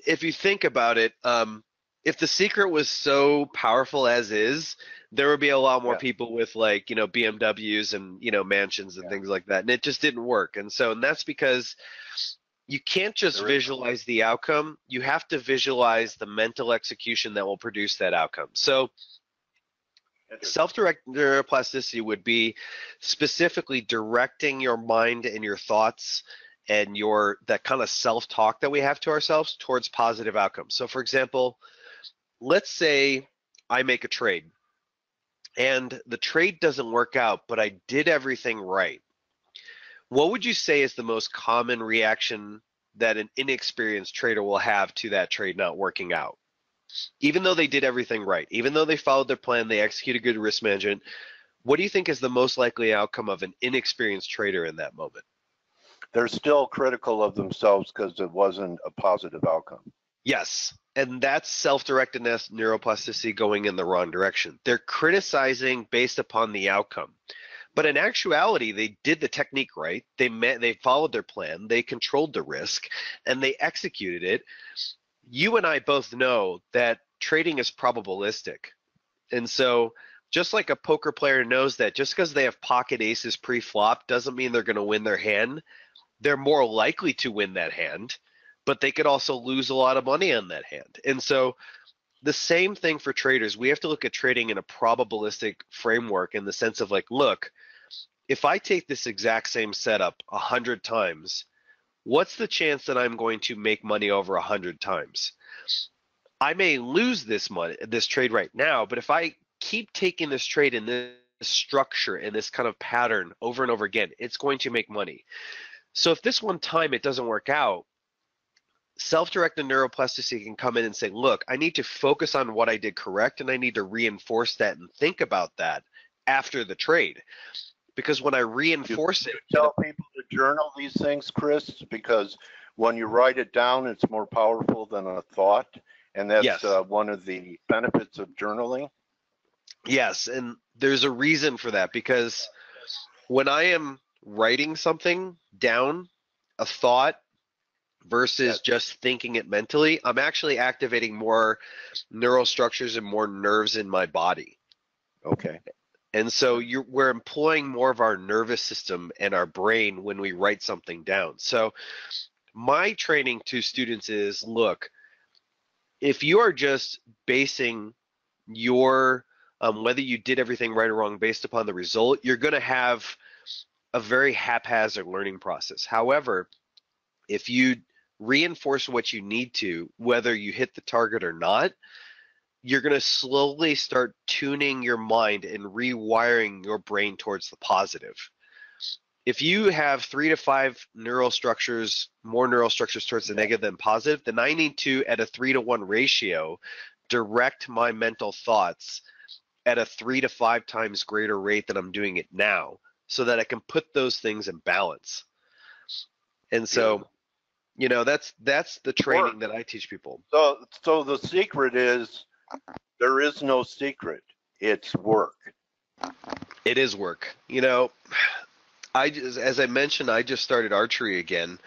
if you think about it, if The Secret was so powerful as is, there would be a lot more people with, like, you know, BMWs and, you know, mansions and things like that, and it just didn't work. And that's because you can't just visualize the outcome. You have to visualize the mental execution that will produce that outcome. So self-directed neuroplasticity would be specifically directing your mind and your thoughts and that kind of self-talk that we have to ourselves towards positive outcomes. So for example, let's say I make a trade and the trade doesn't work out, but I did everything right. What would you say is the most common reaction that an inexperienced trader will have to that trade not working out? Even though they did everything right, even though they followed their plan, they executed good risk management, what do you think is the most likely outcome of an inexperienced trader in that moment? They're still critical of themselves because it wasn't a positive outcome. Yes, and that's self-directedness, neuroplasticity going in the wrong direction. They're criticizing based upon the outcome. But in actuality, they did the technique right. They followed their plan. They controlled the risk, and they executed it. You and I both know that trading is probabilistic. And so just like a poker player knows that just because they have pocket aces pre-flop doesn't mean they're going to win their hand. They're more likely to win that hand, but they could also lose a lot of money on that hand. And so the same thing for traders. We have to look at trading in a probabilistic framework in the sense of, like, look, if I take this exact same setup 100 times, what's the chance that I'm going to make money over 100 times? I may lose this trade right now, but if I keep taking this trade in this structure and this kind of pattern over and over again, it's going to make money. So if this one time it doesn't work out, self-directed neuroplasticity can come in and say, look, I need to focus on what I did correct, and I need to reinforce that and think about that after the trade. Because when I reinforce it, tell people to journal these things, Chris, because when you write it down, it's more powerful than a thought, and that's one of the benefits of journaling. Yes, and there's a reason for that, because when I am writing something down, a thought, versus just thinking it mentally, I'm actually activating more neural structures and more nerves in my body. Okay. And so we're employing more of our nervous system and our brain when we write something down. So my training to students is, look, if you are just basing your whether you did everything right or wrong based upon the result, you're going to have a very haphazard learning process. However, if you reinforce what you need to, whether you hit the target or not, you're going to slowly start tuning your mind and rewiring your brain towards the positive. If you have 3 to 5 neural structures, more neural structures towards the negative than positive, then I need to, at a 3-to-1 ratio, direct my mental thoughts at a 3 to 5 times greater rate than I'm doing it now, so that I can put those things in balance. And so, you know, that's the training that I teach people. So the secret is, there is no secret. It's work. It is work. You know, as I mentioned, I just started archery again,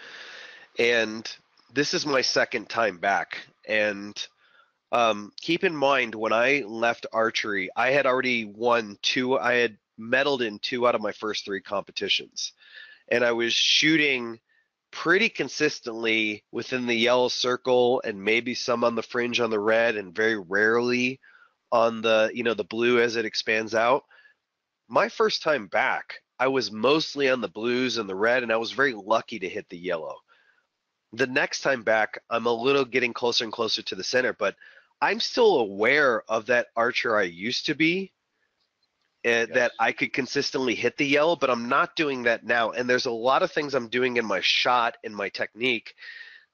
and this is my second time back. And keep in mind, when I left archery, I had already won 2. I had medaled in 2 out of my first 3 competitions, and I was shooting pretty consistently within the yellow circle, and maybe some on the fringe on the red, and very rarely on the, you know, the blue as it expands out. My first time back, I was mostly on the blues and the red, and I was very lucky to hit the yellow. The next time back, I'm a little getting closer and closer to the center, but I'm still aware of that archer I used to be, that I could consistently hit the yellow, but I'm not doing that now. And there's a lot of things I'm doing in my shot, in my technique,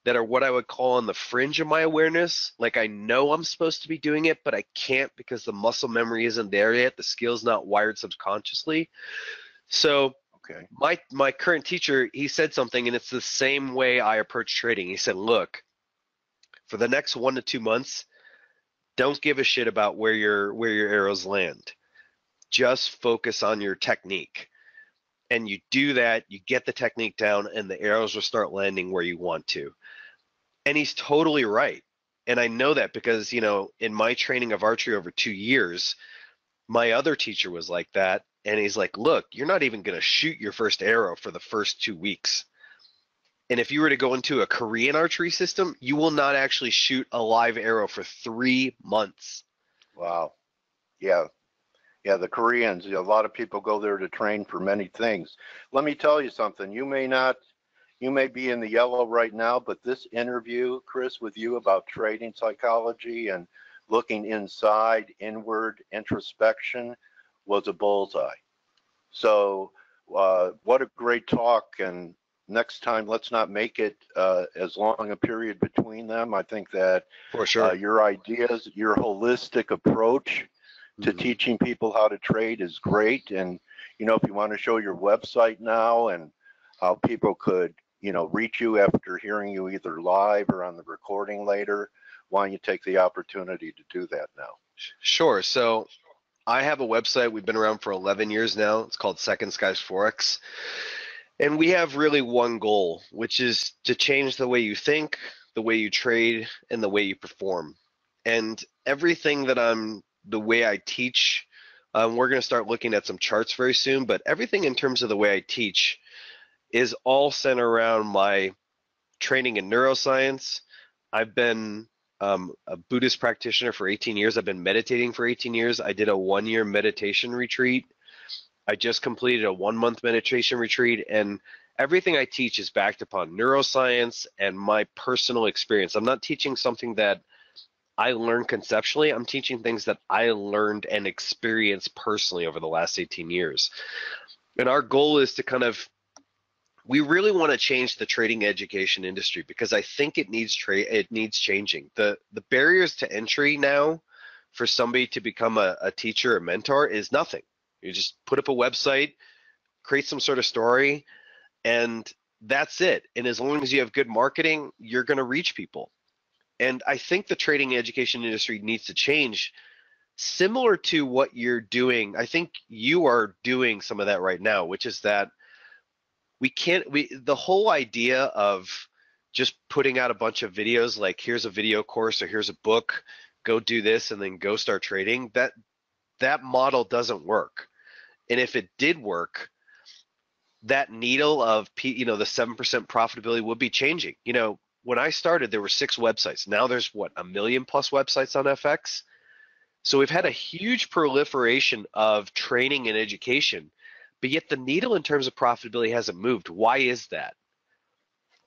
that are what I would call on the fringe of my awareness. Like I know I'm supposed to be doing it, but I can't because the muscle memory isn't there yet. The skill's not wired subconsciously. So Okay. my current teacher, he said something, and it's the same way I approach trading. He said, look, for the next 1 to 2 months, don't give a shit about where your arrows land. Just focus on your technique. And you do that, you get the technique down, and the arrows will start landing where you want to. And he's totally right. And I know that because, you know, in my training of archery over 2 years, my other teacher was like that. And he's like, look, you're not even going to shoot your first arrow for the first 2 weeks. And if you were to go into a Korean archery system, you will not actually shoot a live arrow for 3 months. Wow. Yeah. Yeah, the Koreans, a lot of people go there to train for many things. Let me tell you something. You may be in the yellow right now, but this interview, Chris, with you about trading psychology and looking inside, inward introspection was a bullseye. So what a great talk. And next time, let's not make it as long a period between them. I think that For sure. your ideas, your holistic approach to teaching people how to trade is great. And, you know, if you want to show your website now and how people could, you know, reach you after hearing you either live or on the recording later, why don't you take the opportunity to do that now? Sure. So I have a website. We've been around for 11 years now. It's called Second Skies Forex. And we have really one goal, which is to change the way you think, the way you trade, and the way you perform. And everything that the way I teach, we're going to start looking at some charts very soon, but everything in terms of the way I teach is all centered around my training in neuroscience. I've been a Buddhist practitioner for 18 years. I've been meditating for 18 years. I did a 1-year meditation retreat. I just completed a 1-month meditation retreat, and everything I teach is backed upon neuroscience and my personal experience. I'm not teaching something that I learned conceptually. I'm teaching things that I learned and experienced personally over the last 18 years. And our goal is to we really want to change the trading education industry because I think it needs changing. The barriers to entry now for somebody to become a teacher or mentor is nothing. You just put up a website, create some sort of story, and that's it. And as long as you have good marketing, you're going to reach people. And I think the trading education industry needs to change similar to what you're doing. I think you are doing some of that right now, which is that the whole idea of just putting out a bunch of videos like here's a video course or here's a book, go do this and then go start trading, that model doesn't work. And if it did work, that needle of, the 7% profitability would be changing. You know, when I started, there were 6 websites. Now there's what, 1 million plus websites on FX. So we've had a huge proliferation of training and education, but yet the needle in terms of profitability hasn't moved. Why is that?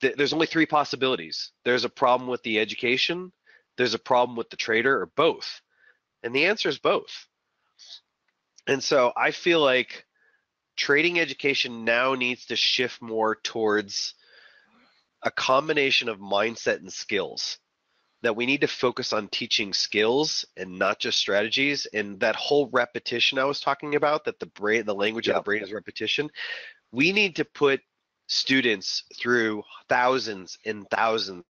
There's only 3 possibilities. There's a problem with the education, there's a problem with the trader, or both. And the answer is both. And so I feel like trading education now needs to shift more towards a combination of mindset and skills, that we need to focus on teaching skills and not just strategies. And that whole repetition I was talking about, that the language of the brain is repetition. We need to put students through thousands and thousands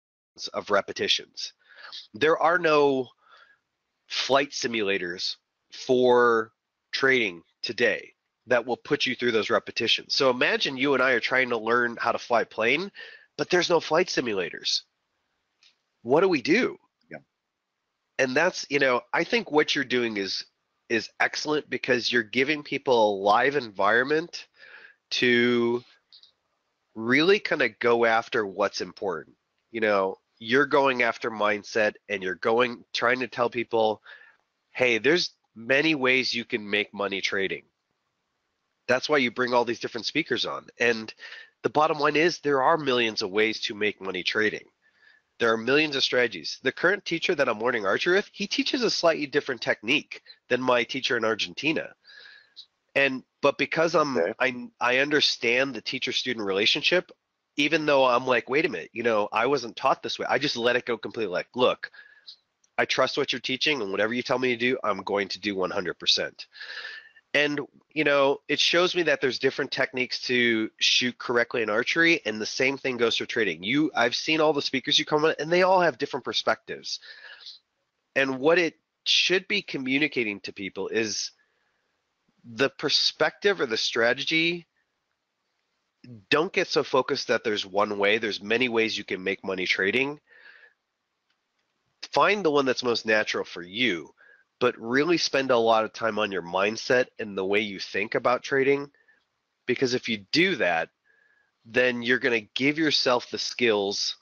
of repetitions. There are no flight simulators for trading today that will put you through those repetitions. So imagine you and I are trying to learn how to fly a plane, but there's no flight simulators. What do we do? Yeah. And that's, I think what you're doing is excellent because you're giving people a live environment to really kind of go after what's important. You're going after mindset and you're trying to tell people, hey, there's many ways you can make money trading. That's why you bring all these different speakers on. And the bottom line is there are millions of ways to make money trading. There are millions of strategies. The current teacher that I'm learning archery with, he teaches a slightly different technique than my teacher in Argentina. But because I understand the teacher-student relationship, even though I'm like, wait a minute, you know, I wasn't taught this way, I just let it go completely. Like, look, I trust what you're teaching, and whatever you tell me to do, I'm going to do 100%. And, you know, it shows me that there's different techniques to shoot correctly in archery, and the same thing goes for trading. I've seen all the speakers you come on, and they all have different perspectives. And what it should be communicating to people is the perspective or the strategy. Don't get so focused that there's one way. There's many ways you can make money trading. Find the one that's most natural for you, but really spend a lot of time on your mindset and the way you think about trading, because if you do that, then you're going to give yourself the skills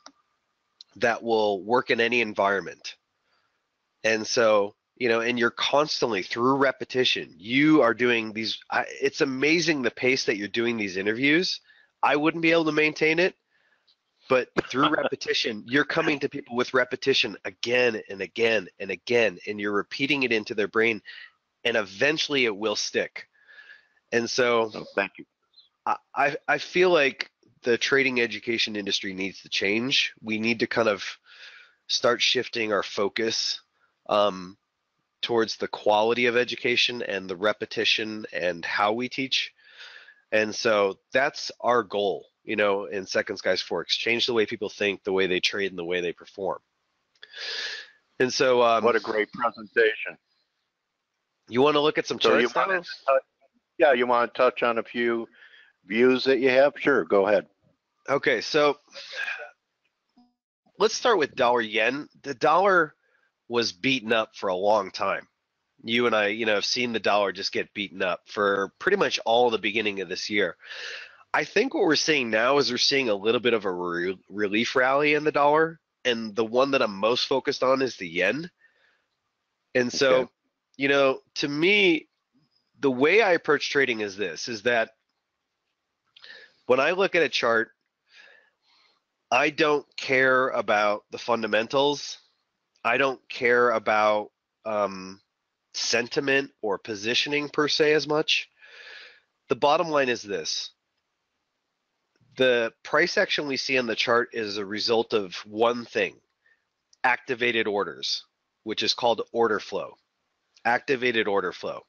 that will work in any environment. And so, you know, and you're constantly, through repetition, you are doing these, it's amazing the pace that you're doing these interviews. I wouldn't be able to maintain it, but through repetition, you're coming to people with repetition again and again and again, and you're repeating it into their brain, and eventually it will stick. And so, thank you. I feel like the trading education industry needs to change. We need to kind of start shifting our focus towards the quality of education and the repetition and how we teach. And so that's our goal, you know, in Second Skies Forex. Change the way people think, the way they trade, and the way they perform. And so what a great presentation. You want to look at some charts now? Yeah, you want to touch on a few views that you have? Sure, go ahead. Okay, so let's start with dollar yen. The dollar was beaten up for a long time. You and I, you know, have seen the dollar just get beaten up for pretty much all the beginning of this year. I think what we're seeing now is we're seeing a little bit of a relief rally in the dollar, and the one that I'm most focused on is the yen. And so, okay, you know, to me, the way I approach trading is this, is that when I look at a chart, I don't care about the fundamentals. I don't care about sentiment or positioning per se as much. The bottom line is this. The price action we see on the chart is a result of one thing, activated orders, which is called order flow, activated order flow.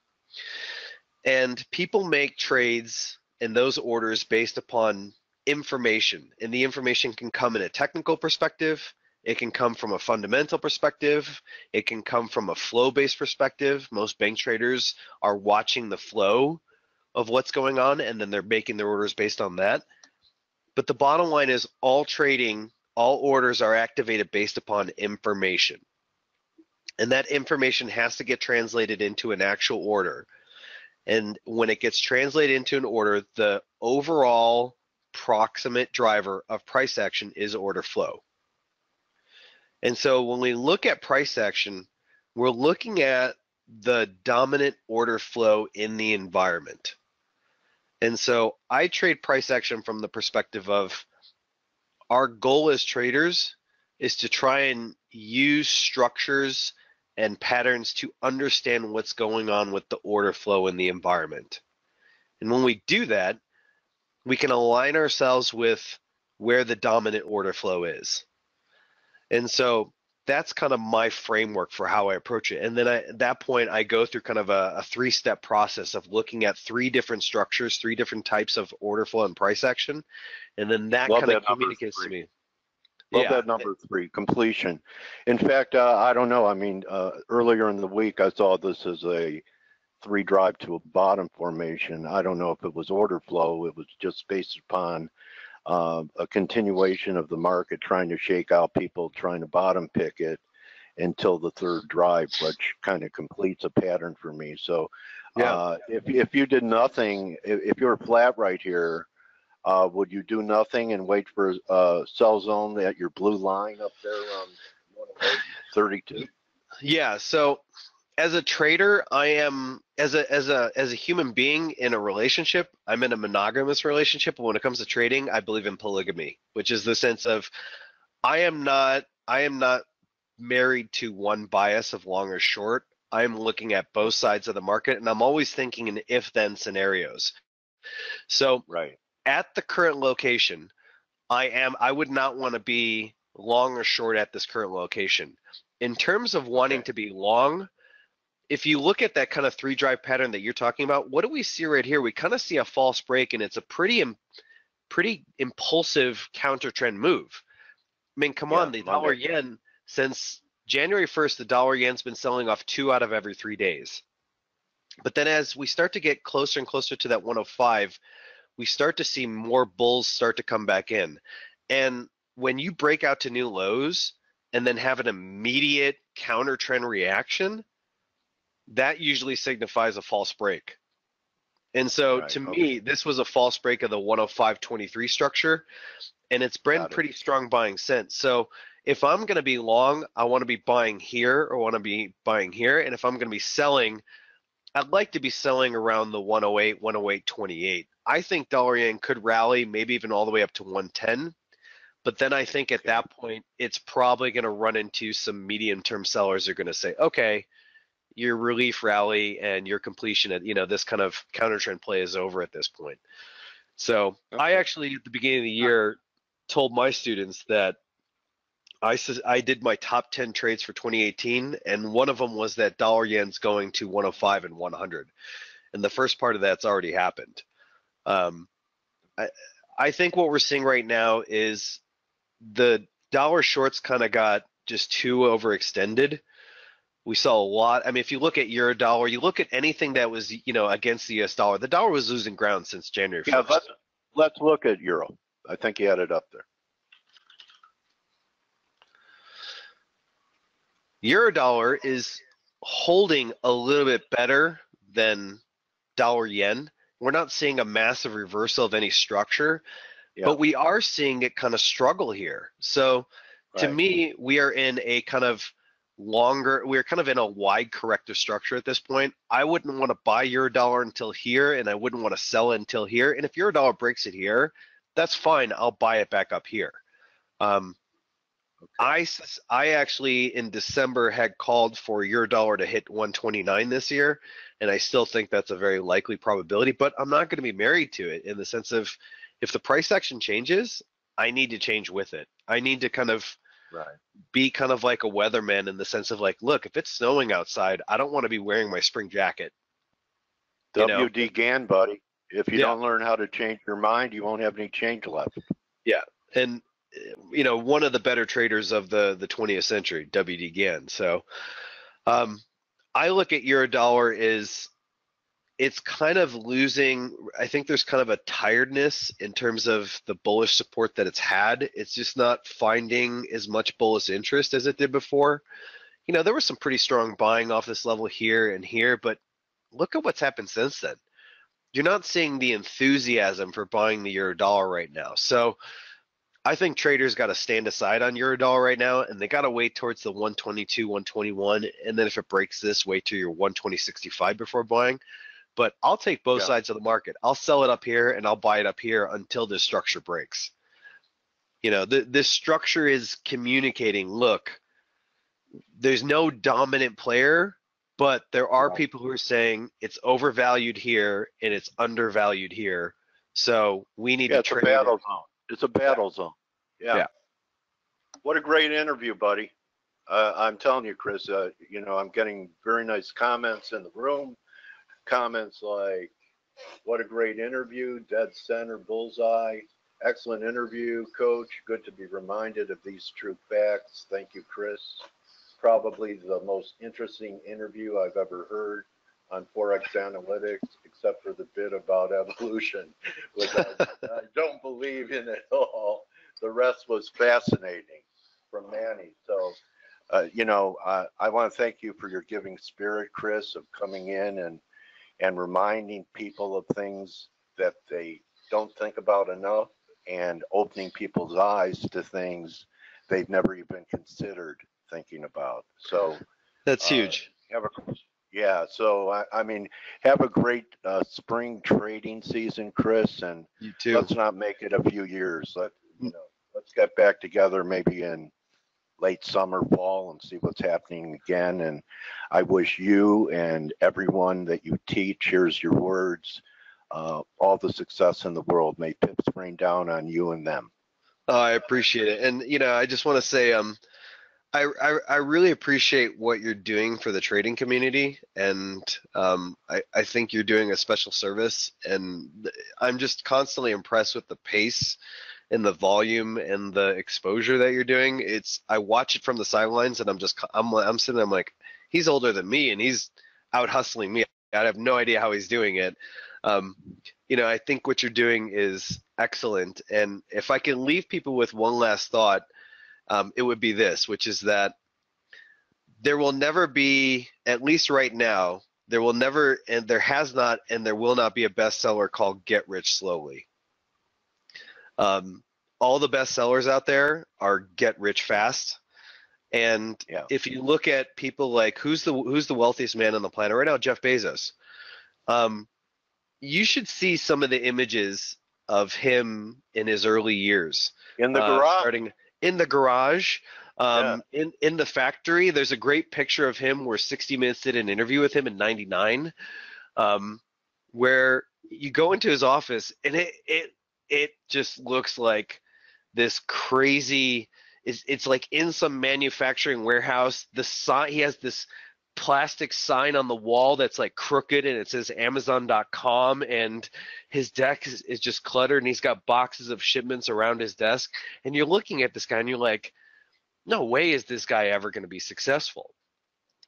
And people make trades in those orders based upon information, and the information can come in a technical perspective, it can come from a fundamental perspective, it can come from a flow-based perspective. Most bank traders are watching the flow of what's going on, and then they're making their orders based on that. But the bottom line is all trading, all orders are activated based upon information. And that information has to get translated into an actual order. And when it gets translated into an order, the overall proximate driver of price action is order flow. And so when we look at price action, we're looking at the dominant order flow in the environment. And so I trade price action from the perspective of our goal as traders is to try and use structures and patterns to understand what's going on with the order flow in the environment. And when we do that, we can align ourselves with where the dominant order flow is. And so that's kind of my framework for how I approach it. And then at that point, I go through kind of a three-step process of looking at three different structures, three different types of order flow and price action. And then that kind of communicates to me. Love that number 3, completion. In fact, I don't know. I mean, earlier in the week, I saw this as a 3 drive to a bottom formation. I don't know if it was order flow. It was just based upon a continuation of the market trying to shake out people trying to bottom pick it until the 3rd drive, which kind of completes a pattern for me. So yeah, if you did nothing, if you're flat right here, would you do nothing and wait for a sell zone at your blue line up there on 108.32? Yeah, so as a trader, I am as a human being in a relationship, I'm in a monogamous relationship. But when it comes to trading, I believe in polygamy, which is the sense of I am not married to one bias of long or short. I'm looking at both sides of the market, and I'm always thinking in if-then scenarios. So right at the current location, I would not want to be long or short at this current location. In terms of wanting to be long, if you look at that kind of 3-drive pattern that you're talking about, what do we see right here? We kind of see a false break, and it's a pretty impulsive counter trend move. I mean, come on, the dollar yen, since January 1st, the dollar yen's been selling off 2 out of every 3 days. But then as we start to get closer and closer to that 105, we start to see more bulls start to come back in. And when you break out to new lows and then have an immediate counter trend reaction, that usually signifies a false break. And so to me, this was a false break of the 105.23 structure, and it's been pretty strong buying since. So if I'm going to be long, I want to be buying here or want to be buying here. And if I'm going to be selling, I'd like to be selling around the 108, 108.28. I think dollar yen could rally maybe even all the way up to 110. But then I think at that point, it's probably going to run into some medium-term sellers who are going to say, okay, your relief rally and your completion at, this kind of counter trend play is over at this point. So I actually, at the beginning of the year, told my students that I did my top 10 trades for 2018, and one of them was that dollar yen's going to 105 and 100. And the first part of that's already happened. I think what we're seeing right now is the dollar shorts kind of got just too overextended. We saw a lot. I mean, if you look at euro dollar, you look at anything that was, against the US dollar, the dollar was losing ground since January 1st. Yeah, let's look at euro. I think you had it up there. Euro dollar is holding a little bit better than dollar yen. We're not seeing a massive reversal of any structure, but we are seeing it kind of struggle here. So to me, we are in a kind of we're kind of in a wide corrective structure at this point. I wouldn't want to buy euro dollar until here, and I wouldn't want to sell it until here. And if euro dollar breaks it here, that's fine. I'll buy it back up here. I actually in December had called for euro dollar to hit 129 this year, and I still think that's a very likely probability, but I'm not going to be married to it in the sense of if the price action changes, I need to change with it. I need to kind of be kind of like a weatherman in the sense of like, look, if it's snowing outside, I don't want to be wearing my spring jacket. WD Gann, buddy. If you don't learn how to change your mind, you won't have any change left. Yeah, and one of the better traders of the 20th century, WD Gann. So I look at euro dollar is it's kind of losing. I think there's kind of a tiredness in terms of the bullish support that it's had. It's just not finding as much bullish interest as it did before. There was some pretty strong buying off this level here and here, but look at what's happened since then. You're not seeing the enthusiasm for buying the euro dollar right now. So I think traders got to stand aside on euro dollar right now, and they got to wait towards the 122, 121, and then if it breaks this, wait to your 120.65 before buying. But I'll take both sides of the market. I'll sell it up here and I'll buy it up here until this structure breaks. This structure is communicating, look, there's no dominant player, but there are people who are saying it's overvalued here and it's undervalued here. So we need to trade. It's a battle zone. It's a battle zone. Yeah. What a great interview, buddy. I'm telling you, Chris, I'm getting very nice comments in the room. Comments like, what a great interview, dead center, bullseye, excellent interview, coach, good to be reminded of these true facts. Thank you, Chris. Probably the most interesting interview I've ever heard on ForexAnalytix, except for the bit about evolution, which I don't believe in at all. The rest was fascinating from Manny. So, I want to thank you for your giving spirit, Chris, of coming in and reminding people of things that they don't think about enough and opening people's eyes to things they've never even considered thinking about. So that's huge. So have a great spring trading season, Chris, and you too. Let's not make it a few years. Let's get back together maybe in late summer, fall, and see what's happening again. And I wish you and everyone that you teach, here's your words, all the success in the world. May pips rain down on you and them. Oh, I appreciate it. And, you know, I just want to say, I really appreciate what you're doing for the trading community, and I think you're doing a special service, and I'm just constantly impressed with the pace and the volume and the exposure that you're doing. I watch it from the sidelines, and I'm sitting there, I'm like, he's older than me, and he's out hustling me. I have no idea how he's doing it. You know, I think what you're doing is excellent, and if I can leave people with one last thought, it would be this, which is that there will never be, at least right now, there will never, and there has not, and there will not be a bestseller called Get Rich Slowly. All the bestsellers out there are Get Rich Fast. And if you look at people like, who's the wealthiest man on the planet right now? Jeff Bezos. You should see some of the images of him in his early years. In the garage. Starting in the garage, in the factory. There's a great picture of him where 60 Minutes did an interview with him in '99, where you go into his office and it just looks like this crazy. It's like in some manufacturing warehouse. He has this plastic sign on the wall that's like crooked, and it says Amazon.com, and his desk is just cluttered, and he's got boxes of shipments around his desk, and you're looking at this guy and you're like, no way is this guy ever going to be successful.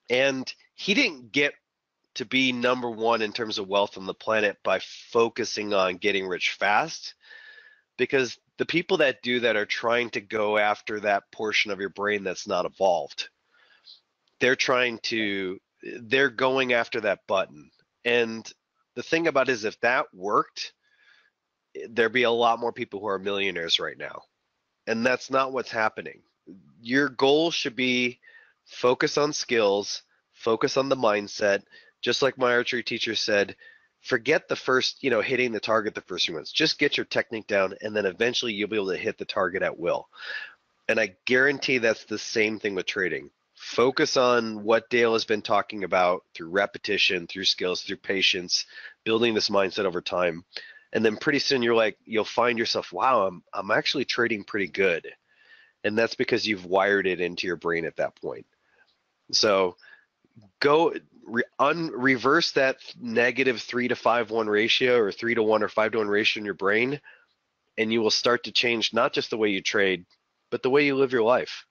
And he didn't get to be number one in terms of wealth on the planet by focusing on getting rich fast, because the people that do that are trying to go after that portion of your brain that's not evolved. They're going after that button. And the thing about it is, if that worked, there'd be a lot more people who are millionaires right now. And that's not what's happening. Your goal should be focus on skills, focus on the mindset. Just like my archery teacher said, forget the first, hitting the target the first few months. Just get your technique down, and then eventually you'll be able to hit the target at will. And I guarantee that's the same thing with trading. Focus on what Dale has been talking about through repetition, through skills, through patience, building this mindset over time. And then pretty soon you'll find yourself, wow, I'm actually trading pretty good. And that's because you've wired it into your brain at that point. So go reverse that negative 3 to 5-1 ratio, or 3 to 1 or 5 to 1 ratio in your brain, and you will start to change not just the way you trade, but the way you live your life.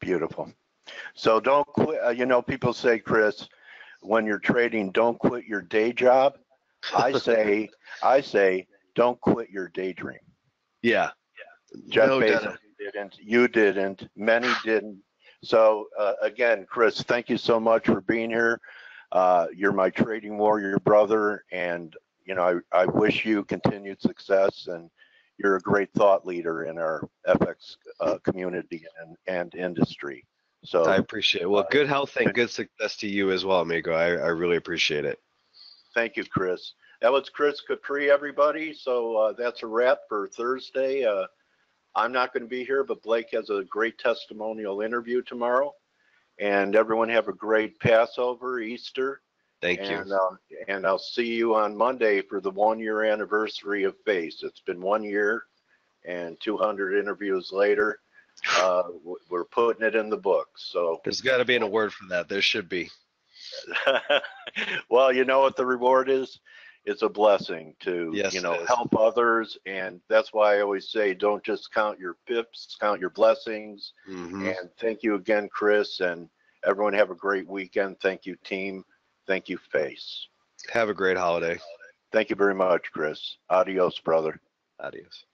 Beautiful. So don't quit. People say, Chris, when you're trading, don't quit your day job. I say, don't quit your daydream. Yeah. Jeff Bezos didn't. You didn't. Many didn't. So again, Chris, thank you so much for being here. You're my trading warrior brother, and I wish you continued success. And you're a great thought leader in our FX community and industry. So I appreciate it. Well, good health and good success to you as well, amigo. I really appreciate it. Thank you, Chris. That was Chris Capri, everybody. So that's a wrap for Thursday. I'm not going to be here, but Blake has a great testimonial interview tomorrow. And everyone have a great Passover, Easter. Thank you. And I'll see you on Monday for the 1-year anniversary of FACE. It's been 1 year and 200 interviews later. We're putting it in the books. So there's got to be an award for that. There should be. Well, you know what the reward is? It's a blessing to help others, and that's why I always say, don't just count your pips, count your blessings. Mm-hmm. And thank you again, Chris, and everyone have a great weekend. Thank you, team. Thank you, FACE. Have a great holiday. Thank you very much, Chris. Adios, brother. Adios.